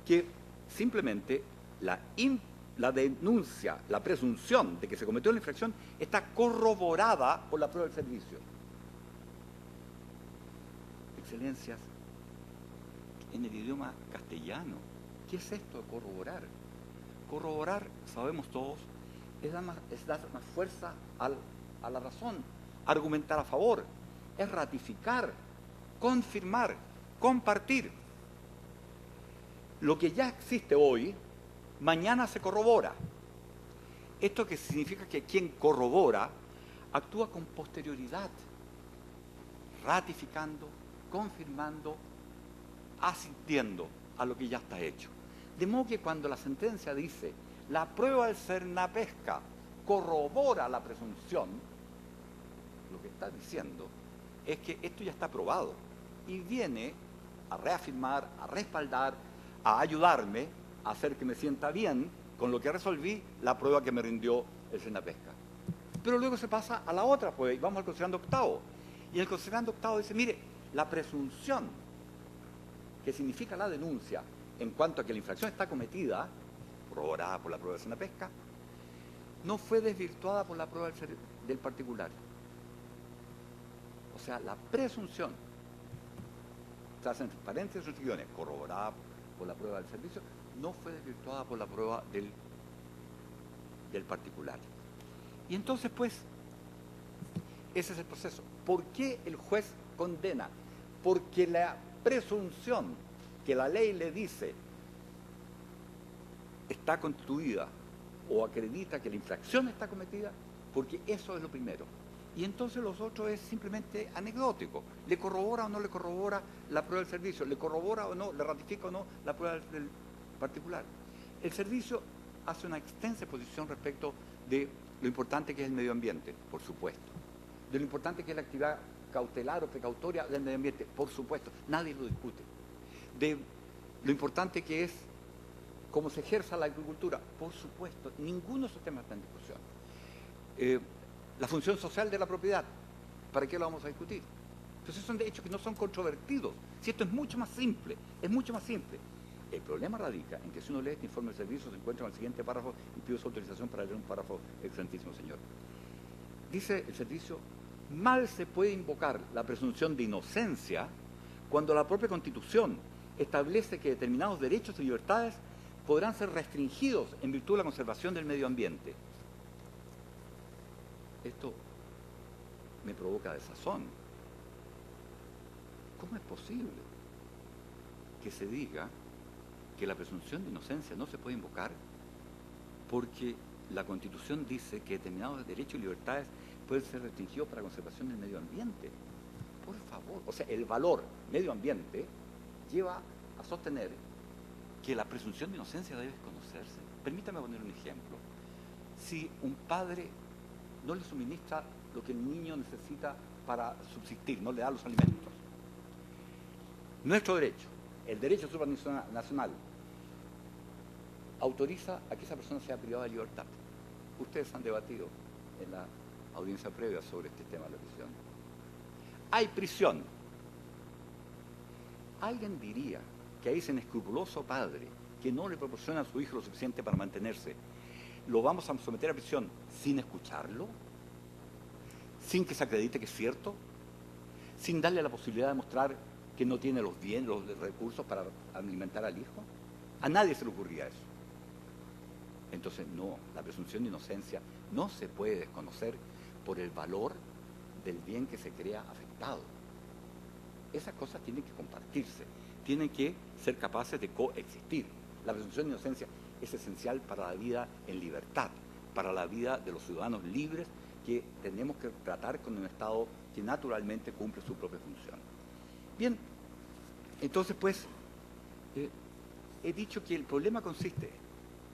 C: que simplemente la denuncia, la presunción de que se cometió la infracción está corroborada por la prueba del servicio. Excelencias, en el idioma castellano, ¿qué es esto de corroborar? Corroborar, sabemos todos, es dar más fuerza a la razón, argumentar a favor, es ratificar, confirmar, compartir. Lo que ya existe hoy, mañana se corrobora. Esto que significa que quien corrobora actúa con posterioridad, ratificando, confirmando, asistiendo a lo que ya está hecho. De modo que cuando la sentencia dice la prueba del Senapesca corrobora la presunción, lo que está diciendo es que esto ya está probado y viene a reafirmar, a respaldar, a ayudarme, a hacer que me sienta bien con lo que resolví la prueba que me rindió el Senapesca. Pero luego se pasa a la otra prueba y vamos al considerando octavo. Y el considerando octavo dice, mire, la presunción, que significa la denuncia, en cuanto a que la infracción está cometida, corroborada por la prueba del Senapesca, no fue desvirtuada por la prueba del particular. O sea, la presunción, tras entre paréntesis restricciones, corroborada por la prueba del servicio, no fue desvirtuada por la prueba del particular. Y entonces, pues, ese es el proceso. ¿Por qué el juez condena? Porque la presunción que la ley le dice está constituida o acredita que la infracción está cometida, porque eso es lo primero. Y entonces los otros es simplemente anecdótico. ¿Le corrobora o no le corrobora la prueba del servicio? ¿Le corrobora o no, le ratifica o no la prueba del particular? El servicio hace una extensa exposición respecto de lo importante que es el medio ambiente, por supuesto. De lo importante que es la actividad cautelar o precautoria del medio ambiente, por supuesto. Nadie lo discute. De lo importante que es cómo se ejerza la agricultura, por supuesto. Ninguno de esos temas está en discusión. La función social de la propiedad, ¿para qué lo vamos a discutir? Entonces son de hechos que no son controvertidos. Si esto es mucho más simple, es mucho más simple. El problema radica en que si uno lee este informe del servicio se encuentra en el siguiente párrafo y pido su autorización para leer un párrafo excelentísimo, señor. Dice el servicio, mal se puede invocar la presunción de inocencia cuando la propia Constitución establece que determinados derechos y libertades podrán ser restringidos en virtud de la conservación del medio ambiente. Esto me provoca desazón. ¿Cómo es posible que se diga que la presunción de inocencia no se puede invocar porque la Constitución dice que determinados derechos y libertades pueden ser restringidos para la conservación del medio ambiente? Por favor, o sea, el valor medio ambiente lleva a sostener que la presunción de inocencia debe conocerse. Permítame poner un ejemplo. Si un padre no le suministra lo que el niño necesita para subsistir, no le da los alimentos, nuestro derecho, el derecho supranacional, autoriza a que esa persona sea privada de libertad. Ustedes han debatido en la audiencia previa sobre este tema de la prisión. Hay prisión. ¿Alguien diría que a ese inescrupuloso padre que no le proporciona a su hijo lo suficiente para mantenerse, lo vamos a someter a prisión sin escucharlo? ¿Sin que se acredite que es cierto? ¿Sin darle la posibilidad de mostrar que no tiene los bienes, los recursos para alimentar al hijo? A nadie se le ocurría eso. Entonces, no, la presunción de inocencia no se puede desconocer por el valor del bien que se crea afectado. Esas cosas tienen que compartirse, tienen que ser capaces de coexistir. La presunción de inocencia es esencial para la vida en libertad, para la vida de los ciudadanos libres que tenemos que tratar con un Estado que naturalmente cumple su propia función. Bien, entonces pues, he dicho que el problema consiste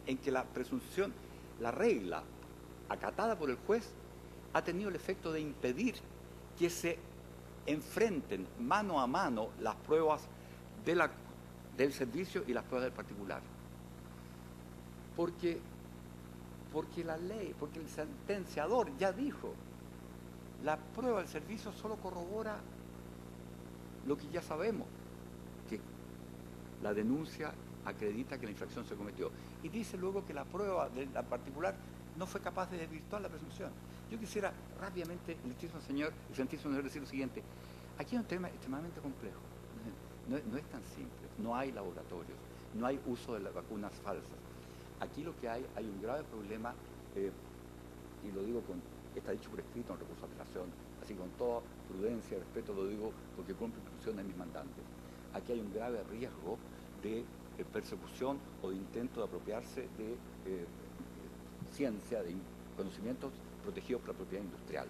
C: en que la presunción, la regla acatada por el juez, ha tenido el efecto de impedir que se enfrenten mano a mano las pruebas del servicio y las pruebas del particular. Porque la ley, porque el sentenciador ya dijo, la prueba del servicio solo corrobora lo que ya sabemos, que la denuncia acredita que la infracción se cometió. Y dice luego que la prueba de la particular no fue capaz de desvirtuar la presunción. Yo quisiera rápidamente, ilustrísimo señor y santísimo señor, decir lo siguiente. Aquí hay un tema extremadamente complejo. No es tan simple. No hay laboratorios, no hay uso de las vacunas falsas. Aquí lo que hay un grave problema, y lo digo está dicho por escrito en recurso de apelación, así con toda prudencia y respeto lo digo porque cumple instrucciones de mis mandantes. Aquí hay un grave riesgo de persecución o de intento de apropiarse de ciencia, de conocimientos protegidos por la propiedad industrial.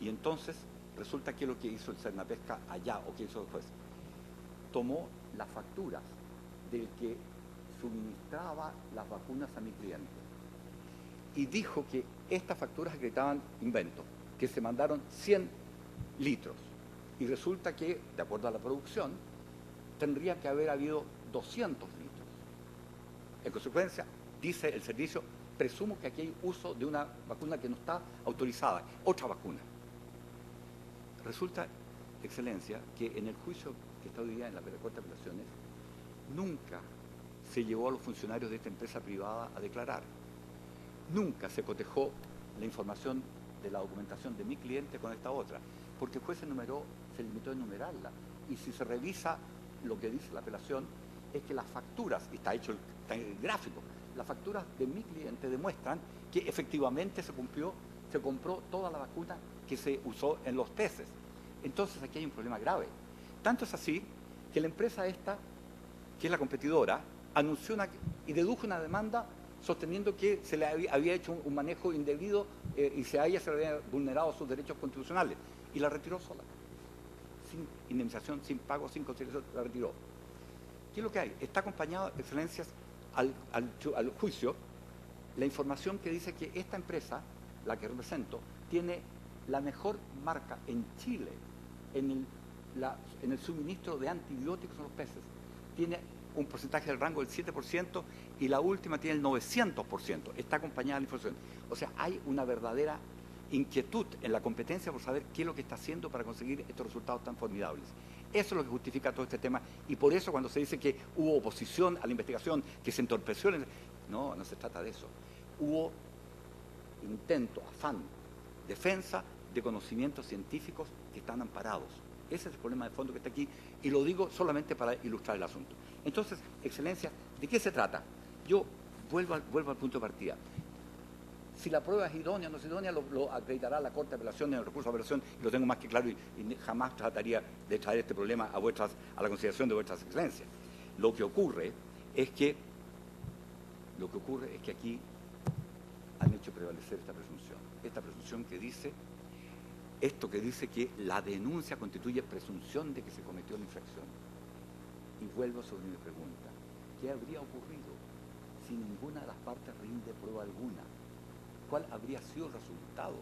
C: Y entonces resulta que lo que hizo el Cernapesca allá, o que hizo después, tomó las facturas del que suministraba las vacunas a mi cliente y dijo que estas facturas acreditaban inventos, que se mandaron 100 litros y resulta que, de acuerdo a la producción, tendría que haber habido 200 litros. En consecuencia, dice el servicio, presumo que aquí hay uso de una vacuna que no está autorizada, otra vacuna. Resulta, Excelencia, que en el juicio que está hoy día en la Corte de Apelaciones, nunca se llevó a los funcionarios de esta empresa privada a declarar. Nunca se cotejó la información de la documentación de mi cliente con esta otra, porque el juez se limitó a enumerarla. Y si se revisa lo que dice la apelación, es que las facturas, y está hecho el gráfico, las facturas de mi cliente demuestran que efectivamente se compró toda la vacuna que se usó en los peces. Entonces aquí hay un problema grave. Tanto es así que la empresa esta, que es la competidora, anunció y dedujo una demanda sosteniendo que se le había hecho un manejo indebido y se le había vulnerado sus derechos constitucionales. Y la retiró sola. Sin indemnización, sin pago, sin conciliación, la retiró. ¿Qué es lo que hay? Está acompañado, Excelencias, al juicio, la información que dice que esta empresa, la que represento, tiene la mejor marca en Chile en el suministro de antibióticos a los peces. Tiene un porcentaje del rango del 7% y la última tiene el 900%. Está acompañada de la información. O sea, hay una verdadera inquietud en la competencia por saber qué es lo que está haciendo para conseguir estos resultados tan formidables. Eso es lo que justifica todo este tema y por eso cuando se dice que hubo oposición a la investigación, que se entorpeció, no se trata de eso. Hubo intento, afán, defensa de conocimientos científicos que están amparados. Ese es el problema de fondo que está aquí y lo digo solamente para ilustrar el asunto. Entonces, Excelencia, ¿de qué se trata? Yo vuelvo al punto de partida. Si la prueba es idónea o no es idónea, lo acreditará la Corte de Apelación en el recurso de apelación, y lo tengo más que claro y jamás trataría de traer este problema a la consideración de vuestras Excelencias. Lo que ocurre es que aquí han hecho prevalecer esta presunción que dice, esto que dice que la denuncia constituye presunción de que se cometió la infracción. Y vuelvo sobre mi pregunta, ¿qué habría ocurrido si ninguna de las partes rinde prueba alguna? ¿Cuál habría sido el resultado?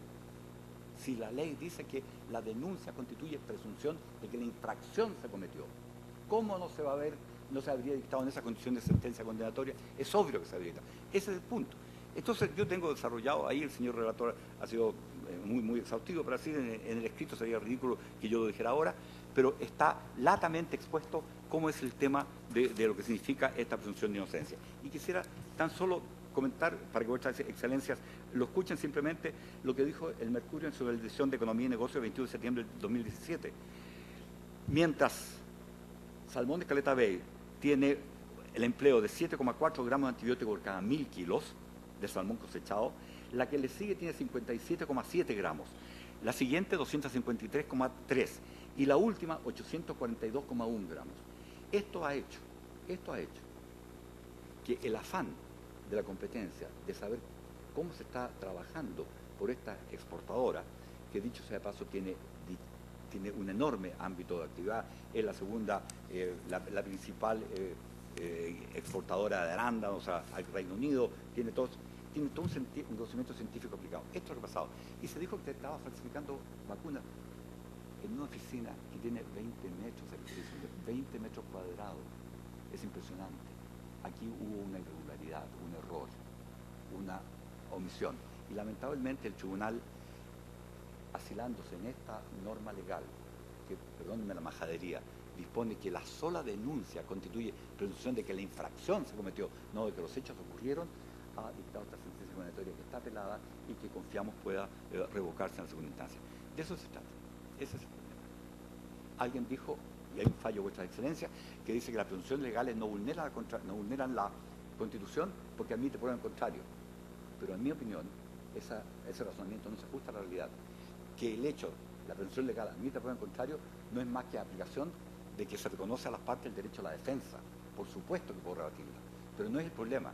C: Si la ley dice que la denuncia constituye presunción de que la infracción se cometió, ¿cómo no se habría dictado en esa condición de sentencia condenatoria? Es obvio que se habría dictado. Ese es el punto. Entonces yo tengo desarrollado, ahí el señor relator ha sido muy exhaustivo, pero así en el escrito sería ridículo que yo lo dijera ahora, pero está latamente expuesto cómo es el tema de lo que significa esta presunción de inocencia. Y quisiera tan solo comentar, para que vuestras Excelencias lo escuchen simplemente, lo que dijo el Mercurio en su edición de Economía y Negocio el 21 de septiembre del 2017. Mientras Salmones Caleta Bay tiene el empleo de 7,4 gramos de antibiótico por cada 1000 kilos de salmón cosechado, la que le sigue tiene 57,7 gramos, la siguiente 253,3 y la última 842,1 gramos. Esto ha hecho que el afán de la competencia, de saber cómo se está trabajando por esta exportadora, que dicho sea de paso tiene un enorme ámbito de actividad, es la segunda, la principal exportadora de arándanos al Reino Unido, tiene todos, tiene todo un conocimiento científico aplicado. Esto es lo que ha pasado. Y se dijo que estaba falsificando vacunas en una oficina que tiene 20 metros de extensión, 20 metros cuadrados. Es impresionante. Aquí hubo una irregularidad, un error, una omisión. Y lamentablemente el tribunal, asilándose en esta norma legal, que, perdónenme la majadería, dispone que la sola denuncia constituye presunción de que la infracción se cometió, no de que los hechos ocurrieron, ha dictado esta sentencia condenatoria que está apelada y que confiamos pueda revocarse en la segunda instancia. De eso se trata. Ese es el problema. Alguien dijo, y hay un fallo, vuestra excelencia, que dice que las presunciones legales no vulneran la Constitución porque admite prueba en contrario. Pero en mi opinión, ese razonamiento no se ajusta a la realidad. Que el hecho, la presunción legal admite prueba en contrario, no es más que aplicación de que se reconoce a las partes el derecho a la defensa. Por supuesto que puedo rebatirla, pero no es el problema.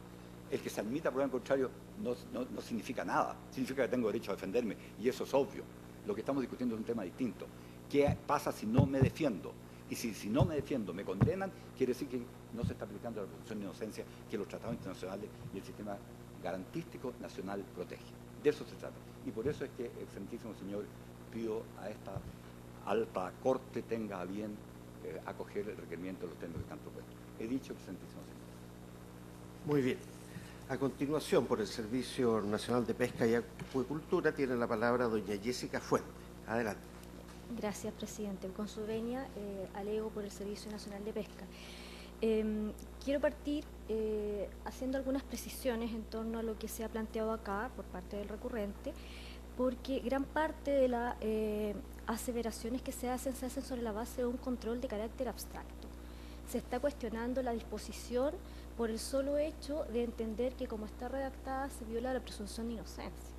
C: El que se admita prueba en contrario no significa nada, significa que tengo derecho a defenderme, y eso es obvio. Lo que estamos discutiendo es un tema distinto. ¿Qué pasa si no me defiendo? Y si no me defiendo, me condenan, quiere decir que no se está aplicando la presunción de inocencia que los tratados internacionales y el sistema garantístico nacional protege. De eso se trata. Y por eso es que, excelentísimo señor, pido a esta alta corte tenga a bien acoger el requerimiento de los términos que están propuestos. He dicho, excelentísimo señor.
A: Muy bien. A continuación, por el Servicio Nacional de Pesca y Acuicultura, tiene la palabra doña Jessica Fuente. Adelante.
D: Gracias, presidente. Con su venia, alego por el Servicio Nacional de Pesca. Quiero partir haciendo algunas precisiones en torno a lo que se ha planteado acá por parte del recurrente, porque gran parte de las aseveraciones que se hacen sobre la base de un control de carácter abstracto. Se está cuestionando la disposición por el solo hecho de entender que como está redactada se viola la presunción de inocencia.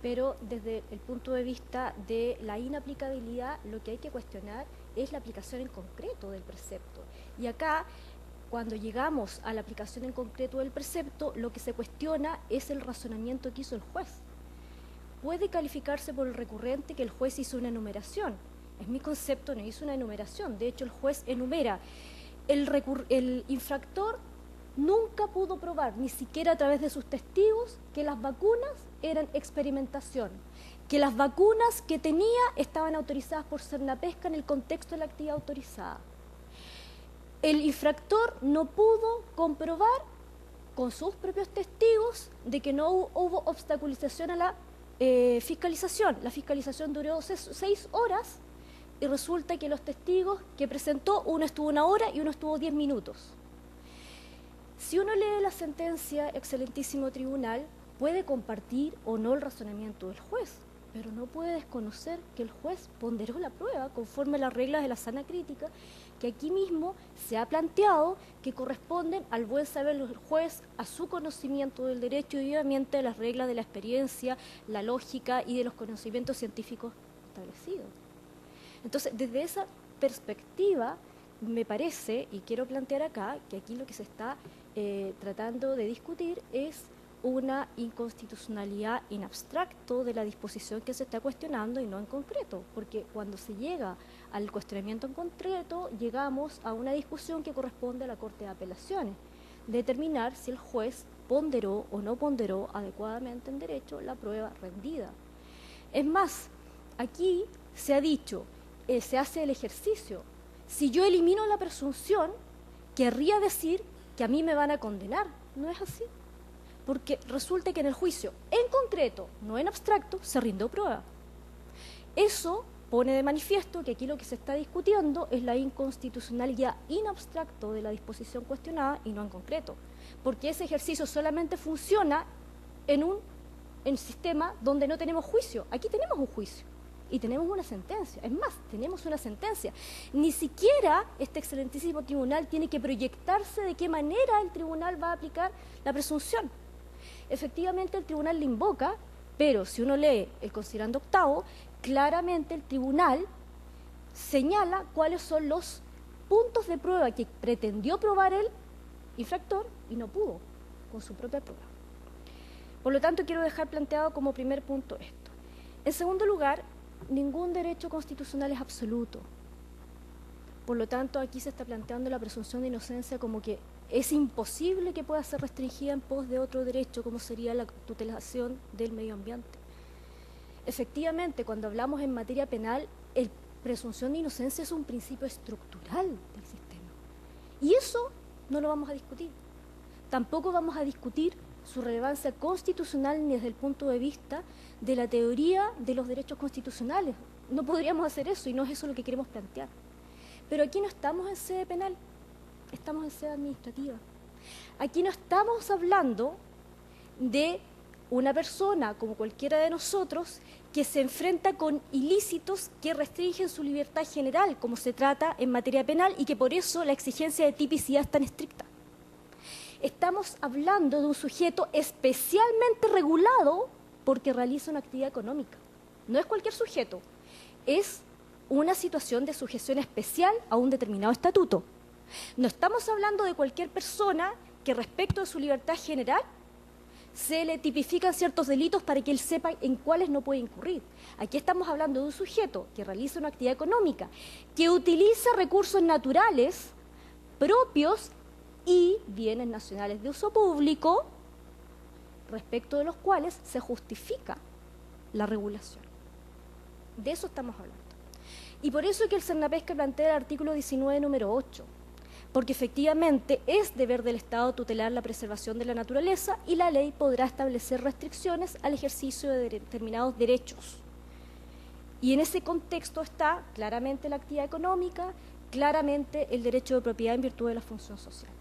D: Pero desde el punto de vista de la inaplicabilidad, lo que hay que cuestionar es la aplicación en concreto del precepto. Y acá, cuando llegamos a la aplicación en concreto del precepto, lo que se cuestiona es el razonamiento que hizo el juez. Puede calificarse por el recurrente que el juez hizo una enumeración. En mi concepto no hizo una enumeración. De hecho, el juez enumera. El infractor nunca pudo probar, ni siquiera a través de sus testigos, que las vacunas eran experimentación, que las vacunas que tenía estaban autorizadas por Sernapesca en el contexto de la actividad autorizada. El infractor no pudo comprobar con sus propios testigos de que no hubo obstaculización a la fiscalización. La fiscalización duró 6 horas y resulta que los testigos que presentó, uno estuvo 1 hora y uno estuvo 10 minutos. Si uno lee la sentencia, excelentísimo tribunal, puede compartir o no el razonamiento del juez, pero no puede desconocer que el juez ponderó la prueba conforme a las reglas de la sana crítica, que aquí mismo se ha planteado que corresponden al buen saber del juez, a su conocimiento del derecho y obviamente a las reglas de la experiencia, la lógica y de los conocimientos científicos establecidos. Entonces, desde esa perspectiva, me parece, y quiero plantear acá, que aquí lo que se está tratando de discutir es una inconstitucionalidad en abstracto de la disposición que se está cuestionando y no en concreto, porque cuando se llega al cuestionamiento en concreto, llegamos a una discusión que corresponde a la Corte de Apelaciones, determinar si el juez ponderó o no ponderó adecuadamente en derecho la prueba rendida. Es más, aquí se ha dicho, se hace el ejercicio. Si yo elimino la presunción, querría decir que a mí me van a condenar. No es así. Porque resulta que en el juicio, en concreto, no en abstracto, se rindió prueba. Eso pone de manifiesto que aquí lo que se está discutiendo es la inconstitucionalidad in abstracto de la disposición cuestionada y no en concreto. Porque ese ejercicio solamente funciona en un sistema donde no tenemos juicio. Aquí tenemos un juicio. Y tenemos una sentencia, es más, tenemos una sentencia. Ni siquiera este excelentísimo tribunal tiene que proyectarse de qué manera el tribunal va a aplicar la presunción. Efectivamente el tribunal le invoca, pero si uno lee el considerando octavo, claramente el tribunal señala cuáles son los puntos de prueba que pretendió probar el infractor y no pudo con su propia prueba. Por lo tanto, quiero dejar planteado como primer punto esto. En segundo lugar, ningún derecho constitucional es absoluto. Por lo tanto, aquí se está planteando la presunción de inocencia como que es imposible que pueda ser restringida en pos de otro derecho, como sería la tutelación del medio ambiente. Efectivamente, cuando hablamos en materia penal, la presunción de inocencia es un principio estructural del sistema. Y eso no lo vamos a discutir. Tampoco vamos a discutir su relevancia constitucional ni desde el punto de vista de la teoría de los derechos constitucionales. No podríamos hacer eso y no es eso lo que queremos plantear. Pero aquí no estamos en sede penal, estamos en sede administrativa. Aquí no estamos hablando de una persona como cualquiera de nosotros que se enfrenta con ilícitos que restringen su libertad general, como se trata en materia penal, y que por eso la exigencia de tipicidad es tan estricta. Estamos hablando de un sujeto especialmente regulado porque realiza una actividad económica. No es cualquier sujeto, es una situación de sujeción especial a un determinado estatuto. No estamos hablando de cualquier persona que respecto de su libertad general se le tipifican ciertos delitos para que él sepa en cuáles no puede incurrir. Aquí estamos hablando de un sujeto que realiza una actividad económica, que utiliza recursos naturales propios y bienes nacionales de uso público, respecto de los cuales se justifica la regulación. De eso estamos hablando. Y por eso es que el Cernapesca plantea el artículo 19, número 8, porque efectivamente es deber del Estado tutelar la preservación de la naturaleza y la ley podrá establecer restricciones al ejercicio de determinados derechos. Y en ese contexto está claramente la actividad económica, claramente el derecho de propiedad en virtud de la función social.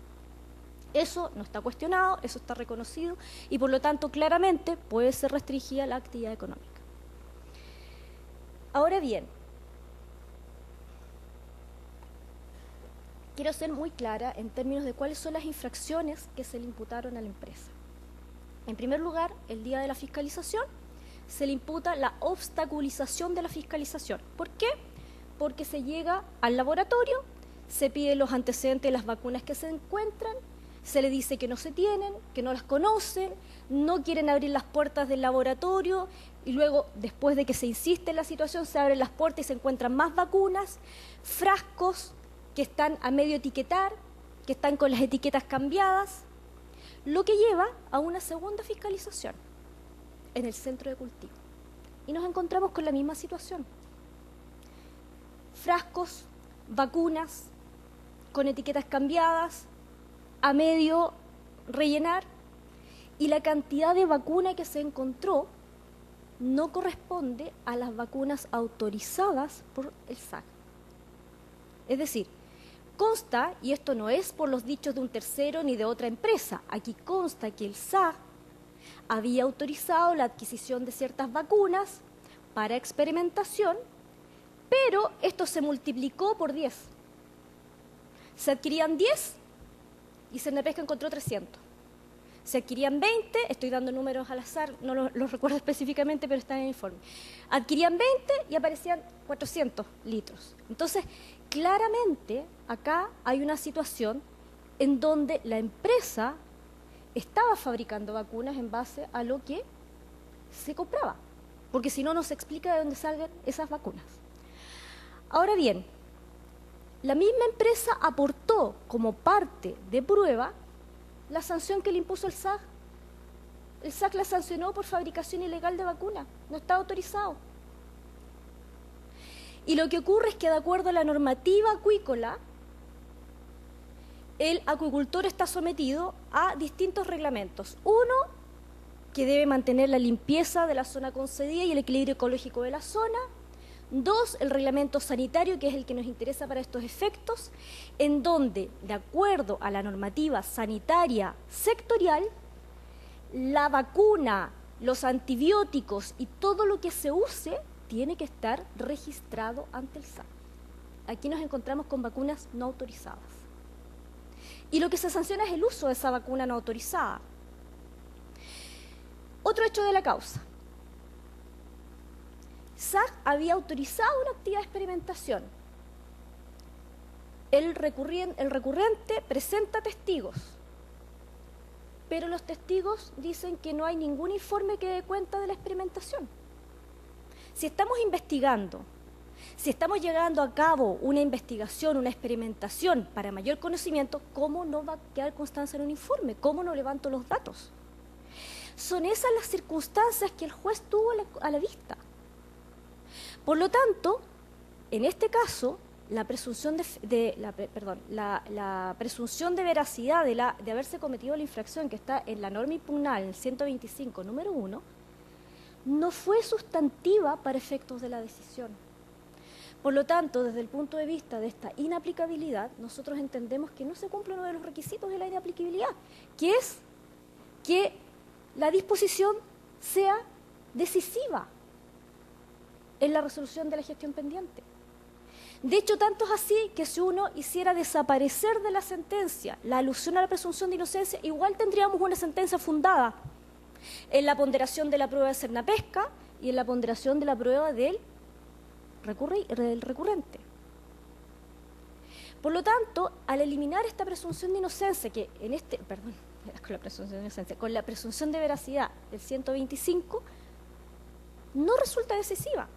D: Eso no está cuestionado, eso está reconocido y por lo tanto claramente puede ser restringida la actividad económica. Ahora bien, quiero ser muy clara en términos de cuáles son las infracciones que se le imputaron a la empresa. En primer lugar, el día de la fiscalización se le imputa la obstaculización de la fiscalización. ¿Por qué? Porque se llega al laboratorio, se piden los antecedentes de las vacunas que se encuentran, se le dice que no se tienen, que no las conocen, no quieren abrir las puertas del laboratorio y luego, después de que se insiste en la situación, se abren las puertas y se encuentran más vacunas, frascos que están a medio etiquetar, que están con las etiquetas cambiadas, lo que lleva a una segunda fiscalización en el centro de cultivo. Y nos encontramos con la misma situación. Frascos, vacunas, con etiquetas cambiadas, a medio rellenar, y la cantidad de vacuna que se encontró no corresponde a las vacunas autorizadas por el SAC. Es decir, consta, y esto no es por los dichos de un tercero ni de otra empresa, aquí consta que el SAC había autorizado la adquisición de ciertas vacunas para experimentación, pero esto se multiplicó por 10. Se adquirían 10 y Cernapesca encontró 300. Se adquirían 20, estoy dando números al azar, no los recuerdo específicamente, pero están en el informe. Adquirían 20 y aparecían 400 litros. Entonces, claramente, acá hay una situación en donde la empresa estaba fabricando vacunas en base a lo que se compraba, porque si no, no se explica de dónde salgan esas vacunas. Ahora bien, la misma empresa aportó como parte de prueba la sanción que le impuso el SAC. El SAC la sancionó por fabricación ilegal de vacunas, no está autorizado. Y lo que ocurre es que de acuerdo a la normativa acuícola, el acuicultor está sometido a distintos reglamentos. Uno, que debe mantener la limpieza de la zona concedida y el equilibrio ecológico de la zona. 2, el reglamento sanitario, que es el que nos interesa para estos efectos, en donde, de acuerdo a la normativa sanitaria sectorial, la vacuna, los antibióticos y todo lo que se use tiene que estar registrado ante el SAC. Aquí nos encontramos con vacunas no autorizadas. Y lo que se sanciona es el uso de esa vacuna no autorizada. Otro hecho de la causa. SAC había autorizado una actividad de experimentación. El recurrente presenta testigos, pero los testigos dicen que no hay ningún informe que dé cuenta de la experimentación. Si estamos investigando Si estamos llevando a cabo una investigación, una experimentación para mayor conocimiento, ¿cómo no va a quedar constancia en un informe? ¿Cómo no levanto los datos? Son esas las circunstancias que el juez tuvo a la vista. Por lo tanto, en este caso, la presunción la presunción de veracidad de haberse cometido la infracción que está en la norma impugnada, en el 125, número 1, no fue sustantiva para efectos de la decisión. Por lo tanto, desde el punto de vista de esta inaplicabilidad, nosotros entendemos que no se cumple uno de los requisitos de la inaplicabilidad, que es que la disposición sea decisiva en la resolución de la gestión pendiente. De hecho, tanto es así que si uno hiciera desaparecer de la sentencia la alusión a la presunción de inocencia, igual tendríamos una sentencia fundada en la ponderación de la prueba de Cernapesca y en la ponderación de la prueba del recurrente. Por lo tanto, al eliminar esta presunción de inocencia, que con la presunción de veracidad del 125, no resulta decisiva,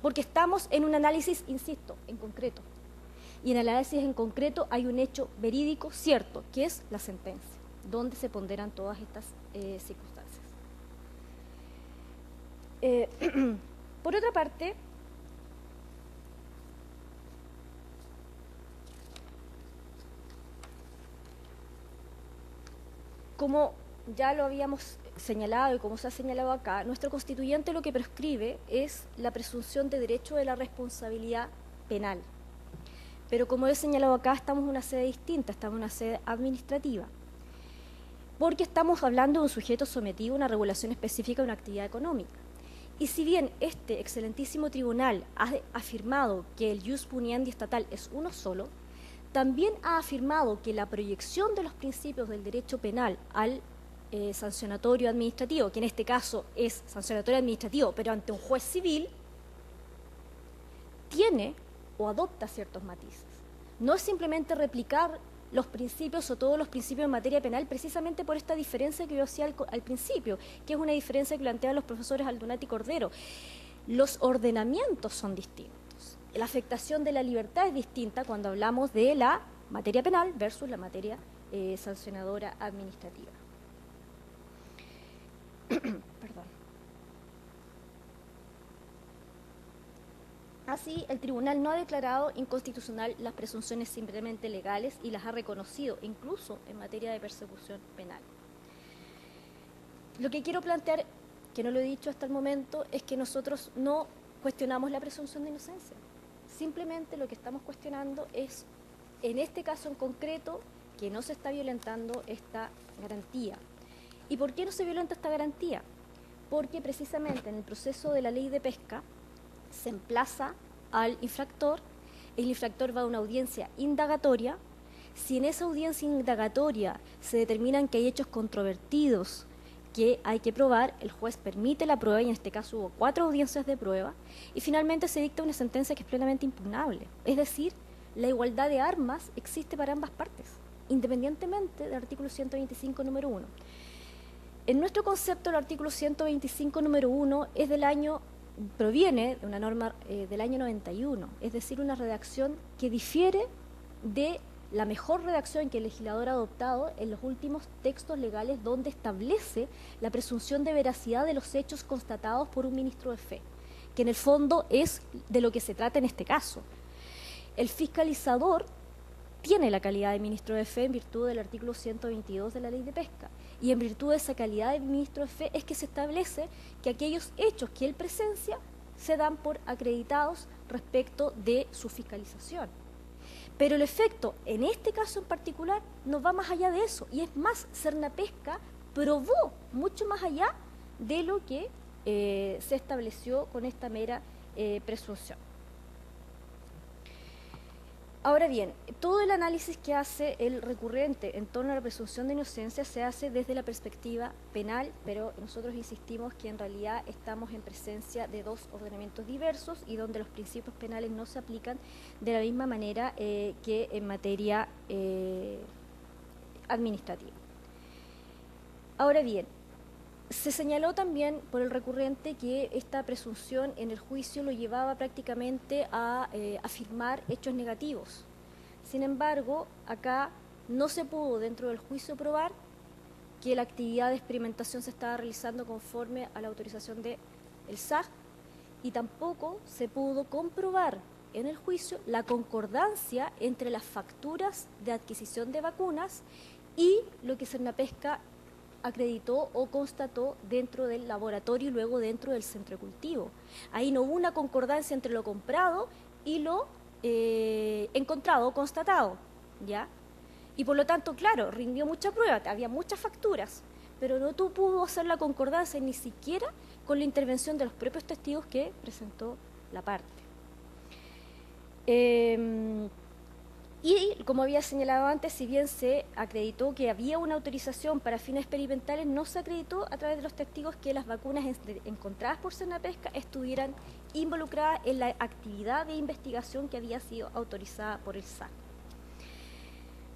D: porque estamos en un análisis, insisto, en concreto. Y en el análisis en concreto hay un hecho verídico cierto, que es la sentencia, donde se ponderan todas estas circunstancias. Por otra parte, como ya lo habíamos señalado y como se ha señalado acá, nuestro constituyente lo que prescribe es la presunción de derecho de la responsabilidad penal. Pero como he señalado acá, estamos en una sede distinta, estamos en una sede administrativa, porque estamos hablando de un sujeto sometido a una regulación específica de una actividad económica. Y si bien este excelentísimo tribunal ha afirmado que el ius puniendi estatal es uno solo, también ha afirmado que la proyección de los principios del derecho penal al sancionatorio administrativo, que en este caso es sancionatorio administrativo, pero ante un juez civil, tiene o adopta ciertos matices. No es simplemente replicar los principios o todos los principios en materia penal, precisamente por esta diferencia que yo hacía al principio, que es una diferencia que plantean los profesores Aldunati y Cordero. Los ordenamientos son distintos. La afectación de la libertad es distinta cuando hablamos de la materia penal versus la materia sancionadora administrativa. Perdón. Así, el tribunal no ha declarado inconstitucional las presunciones simplemente legales y las ha reconocido, incluso en materia de persecución penal. Lo que quiero plantear, que no lo he dicho hasta el momento, es que nosotros no cuestionamos la presunción de inocencia. Simplemente lo que estamos cuestionando es, en este caso en concreto, que no se está violentando esta garantía. ¿Y por qué no se violenta esta garantía? Porque precisamente en el proceso de la ley de pesca se emplaza al infractor, el infractor va a una audiencia indagatoria. Si en esa audiencia indagatoria se determinan que hay hechos controvertidos que hay que probar, el juez permite la prueba, y en este caso hubo 4 audiencias de prueba, y finalmente se dicta una sentencia que es plenamente impugnable. Es decir, la igualdad de armas existe para ambas partes, independientemente del artículo 125, número 1. En nuestro concepto, el artículo 125, número 1, proviene de una norma del año 91, es decir, una redacción que difiere de la mejor redacción que el legislador ha adoptado en los últimos textos legales, donde establece la presunción de veracidad de los hechos constatados por un ministro de fe, que en el fondo es de lo que se trata en este caso. El fiscalizador tiene la calidad de ministro de fe en virtud del artículo 122 de la Ley de Pesca, y en virtud de esa calidad de ministro de fe es que se establece que aquellos hechos que él presencia se dan por acreditados respecto de su fiscalización. Pero el efecto, en este caso en particular, no va más allá de eso. Y es más, Cernapesca probó mucho más allá de lo que se estableció con esta mera presunción. Ahora bien, todo el análisis que hace el recurrente en torno a la presunción de inocencia se hace desde la perspectiva penal, pero nosotros insistimos que en realidad estamos en presencia de 2 ordenamientos diversos y donde los principios penales no se aplican de la misma manera que en materia administrativa. Ahora bien, Se señaló también por el recurrente que esta presunción en el juicio lo llevaba prácticamente a afirmar hechos negativos. Sin embargo, acá no se pudo dentro del juicio probar que la actividad de experimentación se estaba realizando conforme a la autorización del SAG y tampoco se pudo comprobar en el juicio la concordancia entre las facturas de adquisición de vacunas y lo que Cernapesca acreditó o constató dentro del laboratorio y luego dentro del centro de cultivo. Ahí no hubo una concordancia entre lo comprado y lo encontrado o constatado, ¿ya? Y por lo tanto, claro, rindió mucha prueba, había muchas facturas, pero no pudo hacer la concordancia ni siquiera con la intervención de los propios testigos que presentó la parte. Y, como había señalado antes, si bien se acreditó que había una autorización para fines experimentales, no se acreditó a través de los testigos que las vacunas encontradas por Cernapesca estuvieran involucradas en la actividad de investigación que había sido autorizada por el SAC.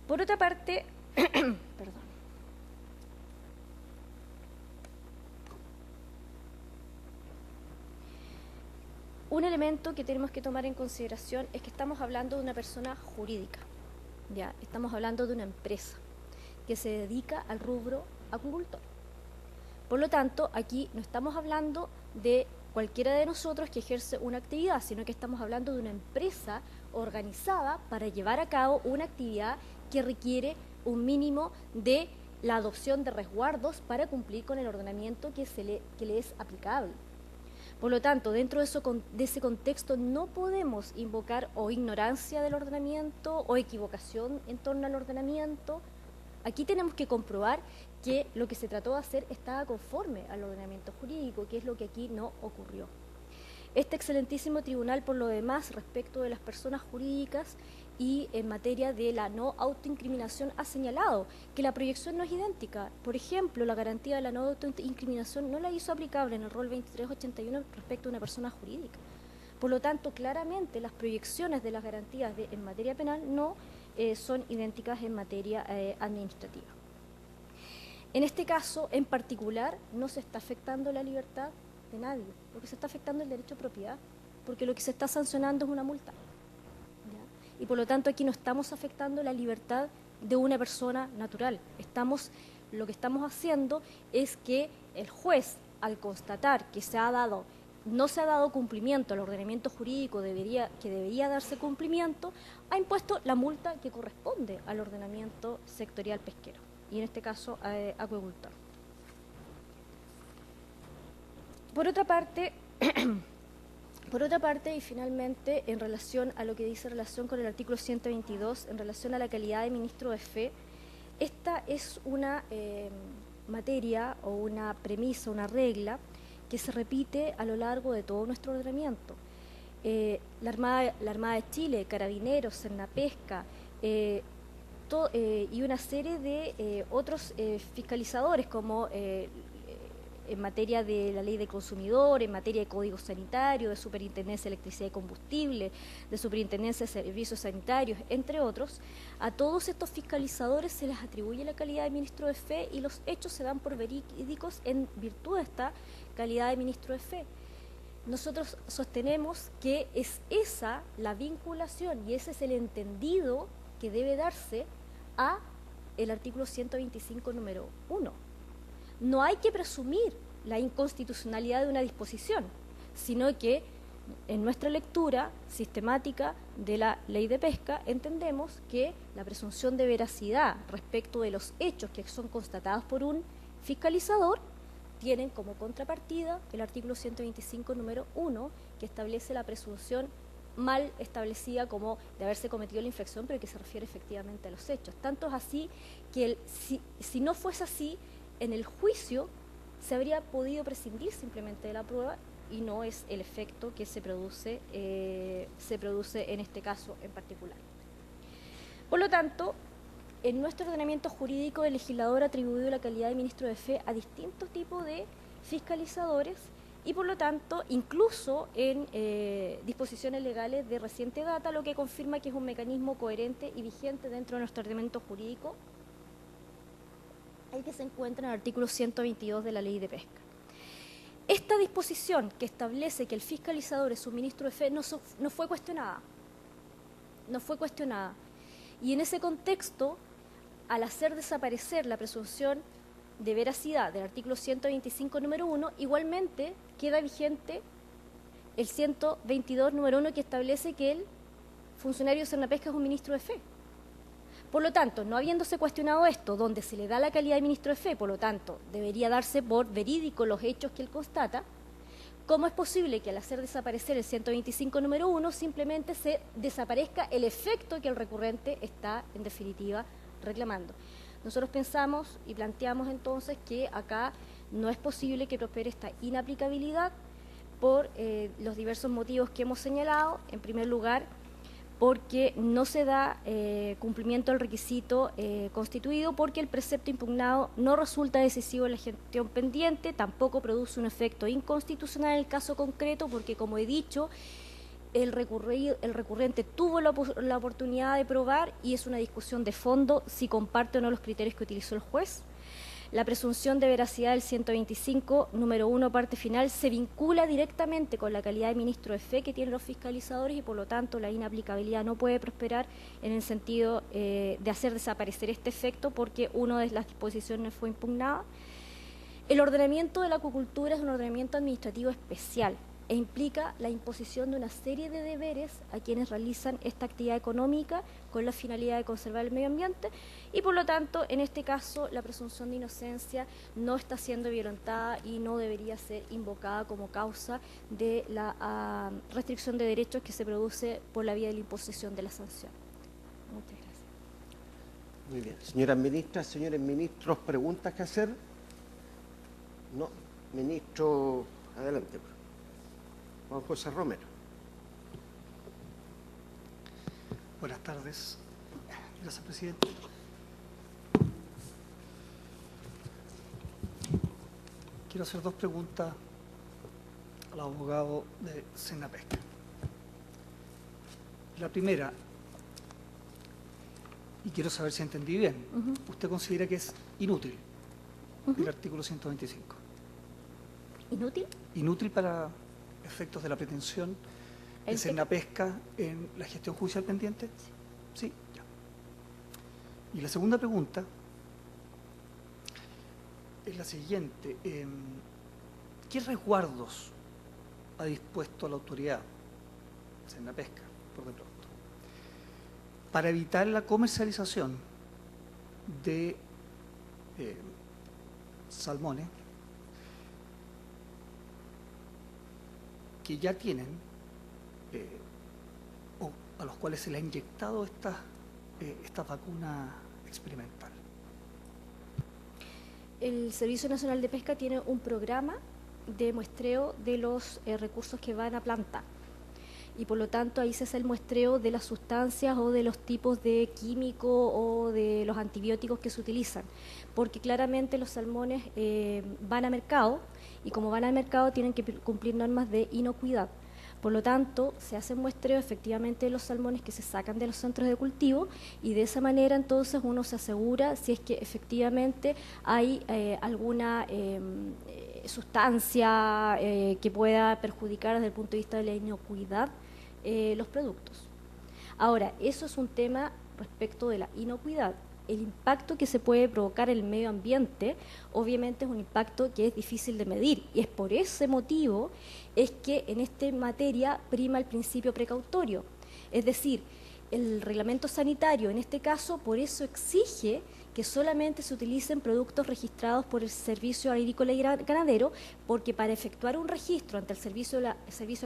D: Por otra parte, perdón. Un elemento que tenemos que tomar en consideración es que estamos hablando de una persona jurídica, ¿ya? Estamos hablando de una empresa que se dedica al rubro acuicultor. Por lo tanto, aquí no estamos hablando de cualquiera de nosotros que ejerce una actividad, sino que estamos hablando de una empresa organizada para llevar a cabo una actividad que requiere un mínimo de la adopción de resguardos para cumplir con el ordenamiento que le es aplicable. Por lo tanto, dentro de ese contexto no podemos invocar o ignorancia del ordenamiento o equivocación en torno al ordenamiento. Aquí tenemos que comprobar que lo que se trató de hacer estaba conforme al ordenamiento jurídico, que es lo que aquí no ocurrió. Este excelentísimo tribunal, por lo demás, respecto de las personas jurídicas y en materia de la no autoincriminación, ha señalado que la proyección no es idéntica. Por ejemplo, la garantía de la no autoincriminación no la hizo aplicable en el rol 2381 respecto a una persona jurídica. Por lo tanto, claramente las proyecciones de las garantías en materia penal no son idénticas en materia administrativa. En este caso, en particular, no se está afectando la libertad de nadie, lo que se está afectando es el derecho a propiedad, porque lo que se está sancionando es una multa. ¿Ya? Y por lo tanto aquí no estamos afectando la libertad de una persona natural. Lo que estamos haciendo es que el juez, al constatar que no se ha dado cumplimiento al ordenamiento jurídico que debería darse cumplimiento, ha impuesto la multa que corresponde al ordenamiento sectorial pesquero, y en este caso acuicultor. Por otra parte, y finalmente, en relación a lo que dice relación con el artículo 122, en relación a la calidad de ministro de fe, esta es una materia o una premisa, una regla que se repite a lo largo de todo nuestro ordenamiento. La Armada de Chile, Carabineros, Cernapesca y una serie de otros fiscalizadores como en materia de la ley de consumidor, en materia de código sanitario, de superintendencia de electricidad y combustible, de superintendencia de servicios sanitarios, entre otros, a todos estos fiscalizadores se les atribuye la calidad de ministro de fe y los hechos se dan por verídicos en virtud de esta calidad de ministro de fe. Nosotros sostenemos que es esa la vinculación y ese es el entendido que debe darse a el artículo 125 número 1. No hay que presumir la inconstitucionalidad de una disposición, sino que en nuestra lectura sistemática de la ley de pesca entendemos que la presunción de veracidad respecto de los hechos que son constatados por un fiscalizador tienen como contrapartida el artículo 125 número 1, que establece la presunción mal establecida como de haberse cometido la infracción, pero que se refiere efectivamente a los hechos. Tanto es así que si no fuese así, en el juicio se habría podido prescindir simplemente de la prueba y no es el efecto que se produce en este caso en particular. Por lo tanto, en nuestro ordenamiento jurídico el legislador ha atribuido la calidad de ministro de fe a distintos tipos de fiscalizadores y por lo tanto incluso en disposiciones legales de reciente data, lo que confirma que es un mecanismo coherente y vigente dentro de nuestro ordenamiento jurídico. y que se encuentra en el artículo 122 de la Ley de Pesca. Esta disposición que establece que el fiscalizador es un ministro de fe no fue cuestionada. No fue cuestionada. Y en ese contexto, al hacer desaparecer la presunción de veracidad del artículo 125, número 1, igualmente queda vigente el 122, número 1, que establece que el funcionario de Cernapesca es un ministro de fe. Por lo tanto, no habiéndose cuestionado esto, donde se le da la calidad de ministro de fe, por lo tanto, debería darse por verídico los hechos que él constata, ¿cómo es posible que al hacer desaparecer el 125, número 1, simplemente se desaparezca el efecto que el recurrente está, en definitiva, reclamando? Nosotros pensamos y planteamos entonces que acá no es posible que prospere esta inaplicabilidad por los diversos motivos que hemos señalado. En primer lugar, porque no se da cumplimiento al requisito constituido, porque el precepto impugnado no resulta decisivo en la gestión pendiente, tampoco produce un efecto inconstitucional en el caso concreto, porque, como he dicho, el recurrente tuvo la oportunidad de probar y es una discusión de fondo si comparte o no los criterios que utilizó el juez. La presunción de veracidad del 125, número 1, parte final, se vincula directamente con la calidad de ministro de fe que tienen los fiscalizadores y, por lo tanto, la inaplicabilidad no puede prosperar en el sentido de hacer desaparecer este efecto, porque una de las disposiciones fue impugnada. El ordenamiento de la acuicultura es un ordenamiento administrativo especial e implica la imposición de una serie de deberes a quienes realizan esta actividad económica con la finalidad de conservar el medio ambiente y, por lo tanto, en este caso, la presunción de inocencia no está siendo violentada y no debería ser invocada como causa de la restricción de derechos que se produce por la vía de la imposición de la sanción. Muchas gracias.
A: Muy bien. Señoras ministras, señores ministros, ¿preguntas que hacer? No. Ministro, adelante. Juan José Romero.
E: Buenas tardes. Gracias, presidente. Quiero hacer dos preguntas al abogado de Cernapesca. La primera, y quiero saber si entendí bien, ¿usted considera que es inútil el artículo 125?
D: ¿Inútil?
E: Inútil para efectos de la pretensión de Cernapesca en la gestión judicial pendiente. Sí, ya. Y la segunda pregunta es la siguiente. ¿Qué resguardos ha dispuesto la autoridad Cernapesca, por de pronto, para evitar la comercialización de salmones que ya tienen o a los cuales se le ha inyectado esta vacuna experimental?
D: El Servicio Nacional de Pesca tiene un programa de muestreo de los recursos que van a plantar y, por lo tanto, ahí se hace el muestreo de las sustancias o de los tipos de químicos o de los antibióticos que se utilizan, porque claramente los salmones van a mercado y, como van al mercado, tienen que cumplir normas de inocuidad. Por lo tanto, se hace muestreo efectivamente de los salmones que se sacan de los centros de cultivo y de esa manera entonces uno se asegura si es que efectivamente hay alguna sustancia que pueda perjudicar desde el punto de vista de la inocuidad los productos. Ahora, eso es un tema respecto de la inocuidad. El impacto que se puede provocar en el medio ambiente obviamente es un impacto que es difícil de medir y es por ese motivo es que en esta materia prima el principio precautorio. Es decir, el reglamento sanitario en este caso por eso exige que solamente se utilicen productos registrados por el Servicio Agrícola y Ganadero, porque para efectuar un registro ante el Servicio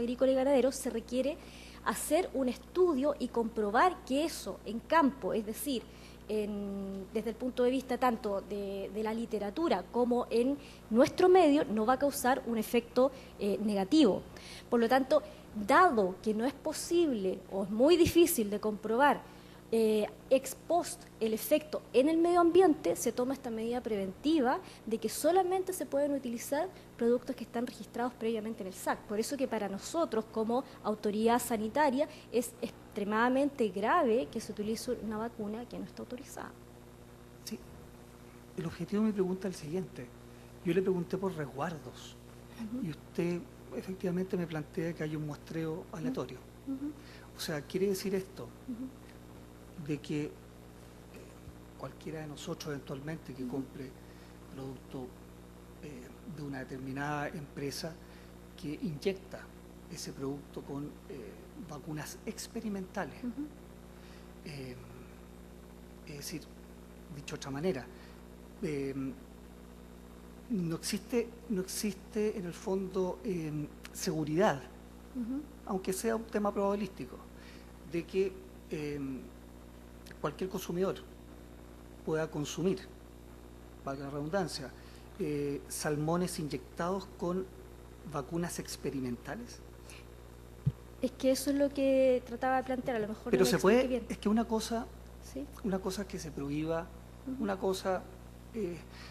D: Agrícola y Ganadero se requiere hacer un estudio y comprobar que eso en campo, es decir, desde el punto de vista tanto de la literatura como en nuestro medio, no va a causar un efecto negativo. Por lo tanto, dado que no es posible o es muy difícil de comprobar ex post el efecto en el medio ambiente, se toma esta medida preventiva de que solamente se pueden utilizar productos que están registrados previamente en el SAC. Por eso que para nosotros como autoridad sanitaria es extremadamente grave que se utilice una vacuna que no está autorizada.
E: Sí, el objetivo de mi pregunta es el siguiente. Yo le pregunté por resguardos y usted efectivamente me plantea que hay un muestreo aleatorio. O sea, quiere decir esto, de que cualquiera de nosotros eventualmente que compre producto de una determinada empresa que inyecta ese producto con vacunas experimentales. Es decir, dicho de otra manera, no existe en el fondo seguridad, aunque sea un tema probabilístico, de que cualquier consumidor pueda consumir, valga la redundancia, salmones inyectados con vacunas experimentales.
D: Es que eso es lo que trataba de plantear, a lo mejor.
E: Pero
D: no
E: se
D: me
E: puede,
D: expliqué bien.
E: es que una cosa es que se prohíba, una cosa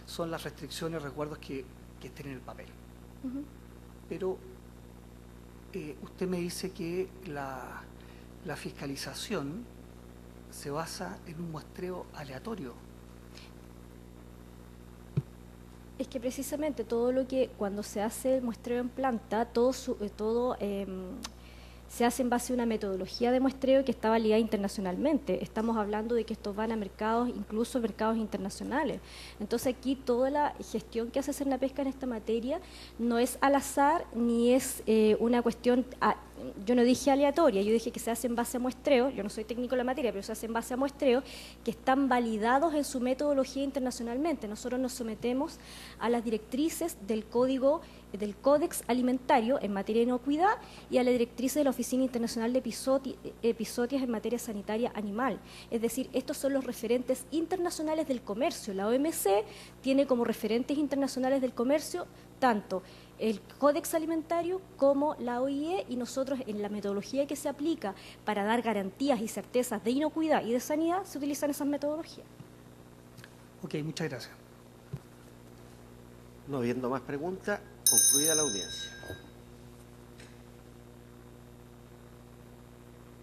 E: son las restricciones, resguardos que estén en el papel. Pero usted me dice que la fiscalización se basa en un muestreo aleatorio.
D: Es que precisamente todo lo que, cuando se hace el muestreo en planta, todo se hace en base a una metodología de muestreo que está validada internacionalmente. Estamos hablando de que estos van a mercados, incluso mercados internacionales. Entonces aquí toda la gestión que hace Cernapesca en esta materia no es al azar ni es una cuestión, yo no dije aleatoria, yo dije que se hace en base a muestreos, yo no soy técnico en la materia, pero se hace en base a muestreos que están validados en su metodología internacionalmente. Nosotros nos sometemos a las directrices del Códex Alimentario en materia de inocuidad y a las directrices de la Oficina Internacional de Epizootias en materia sanitaria animal. Es decir, estos son los referentes internacionales del comercio. La OMC tiene como referentes internacionales del comercio tanto el Códex Alimentario como la OIE, y nosotros en la metodología que se aplica para dar garantías y certezas de inocuidad y de sanidad se utilizan esas metodologías.
E: Ok, muchas gracias.
A: No habiendo más preguntas, concluida la audiencia.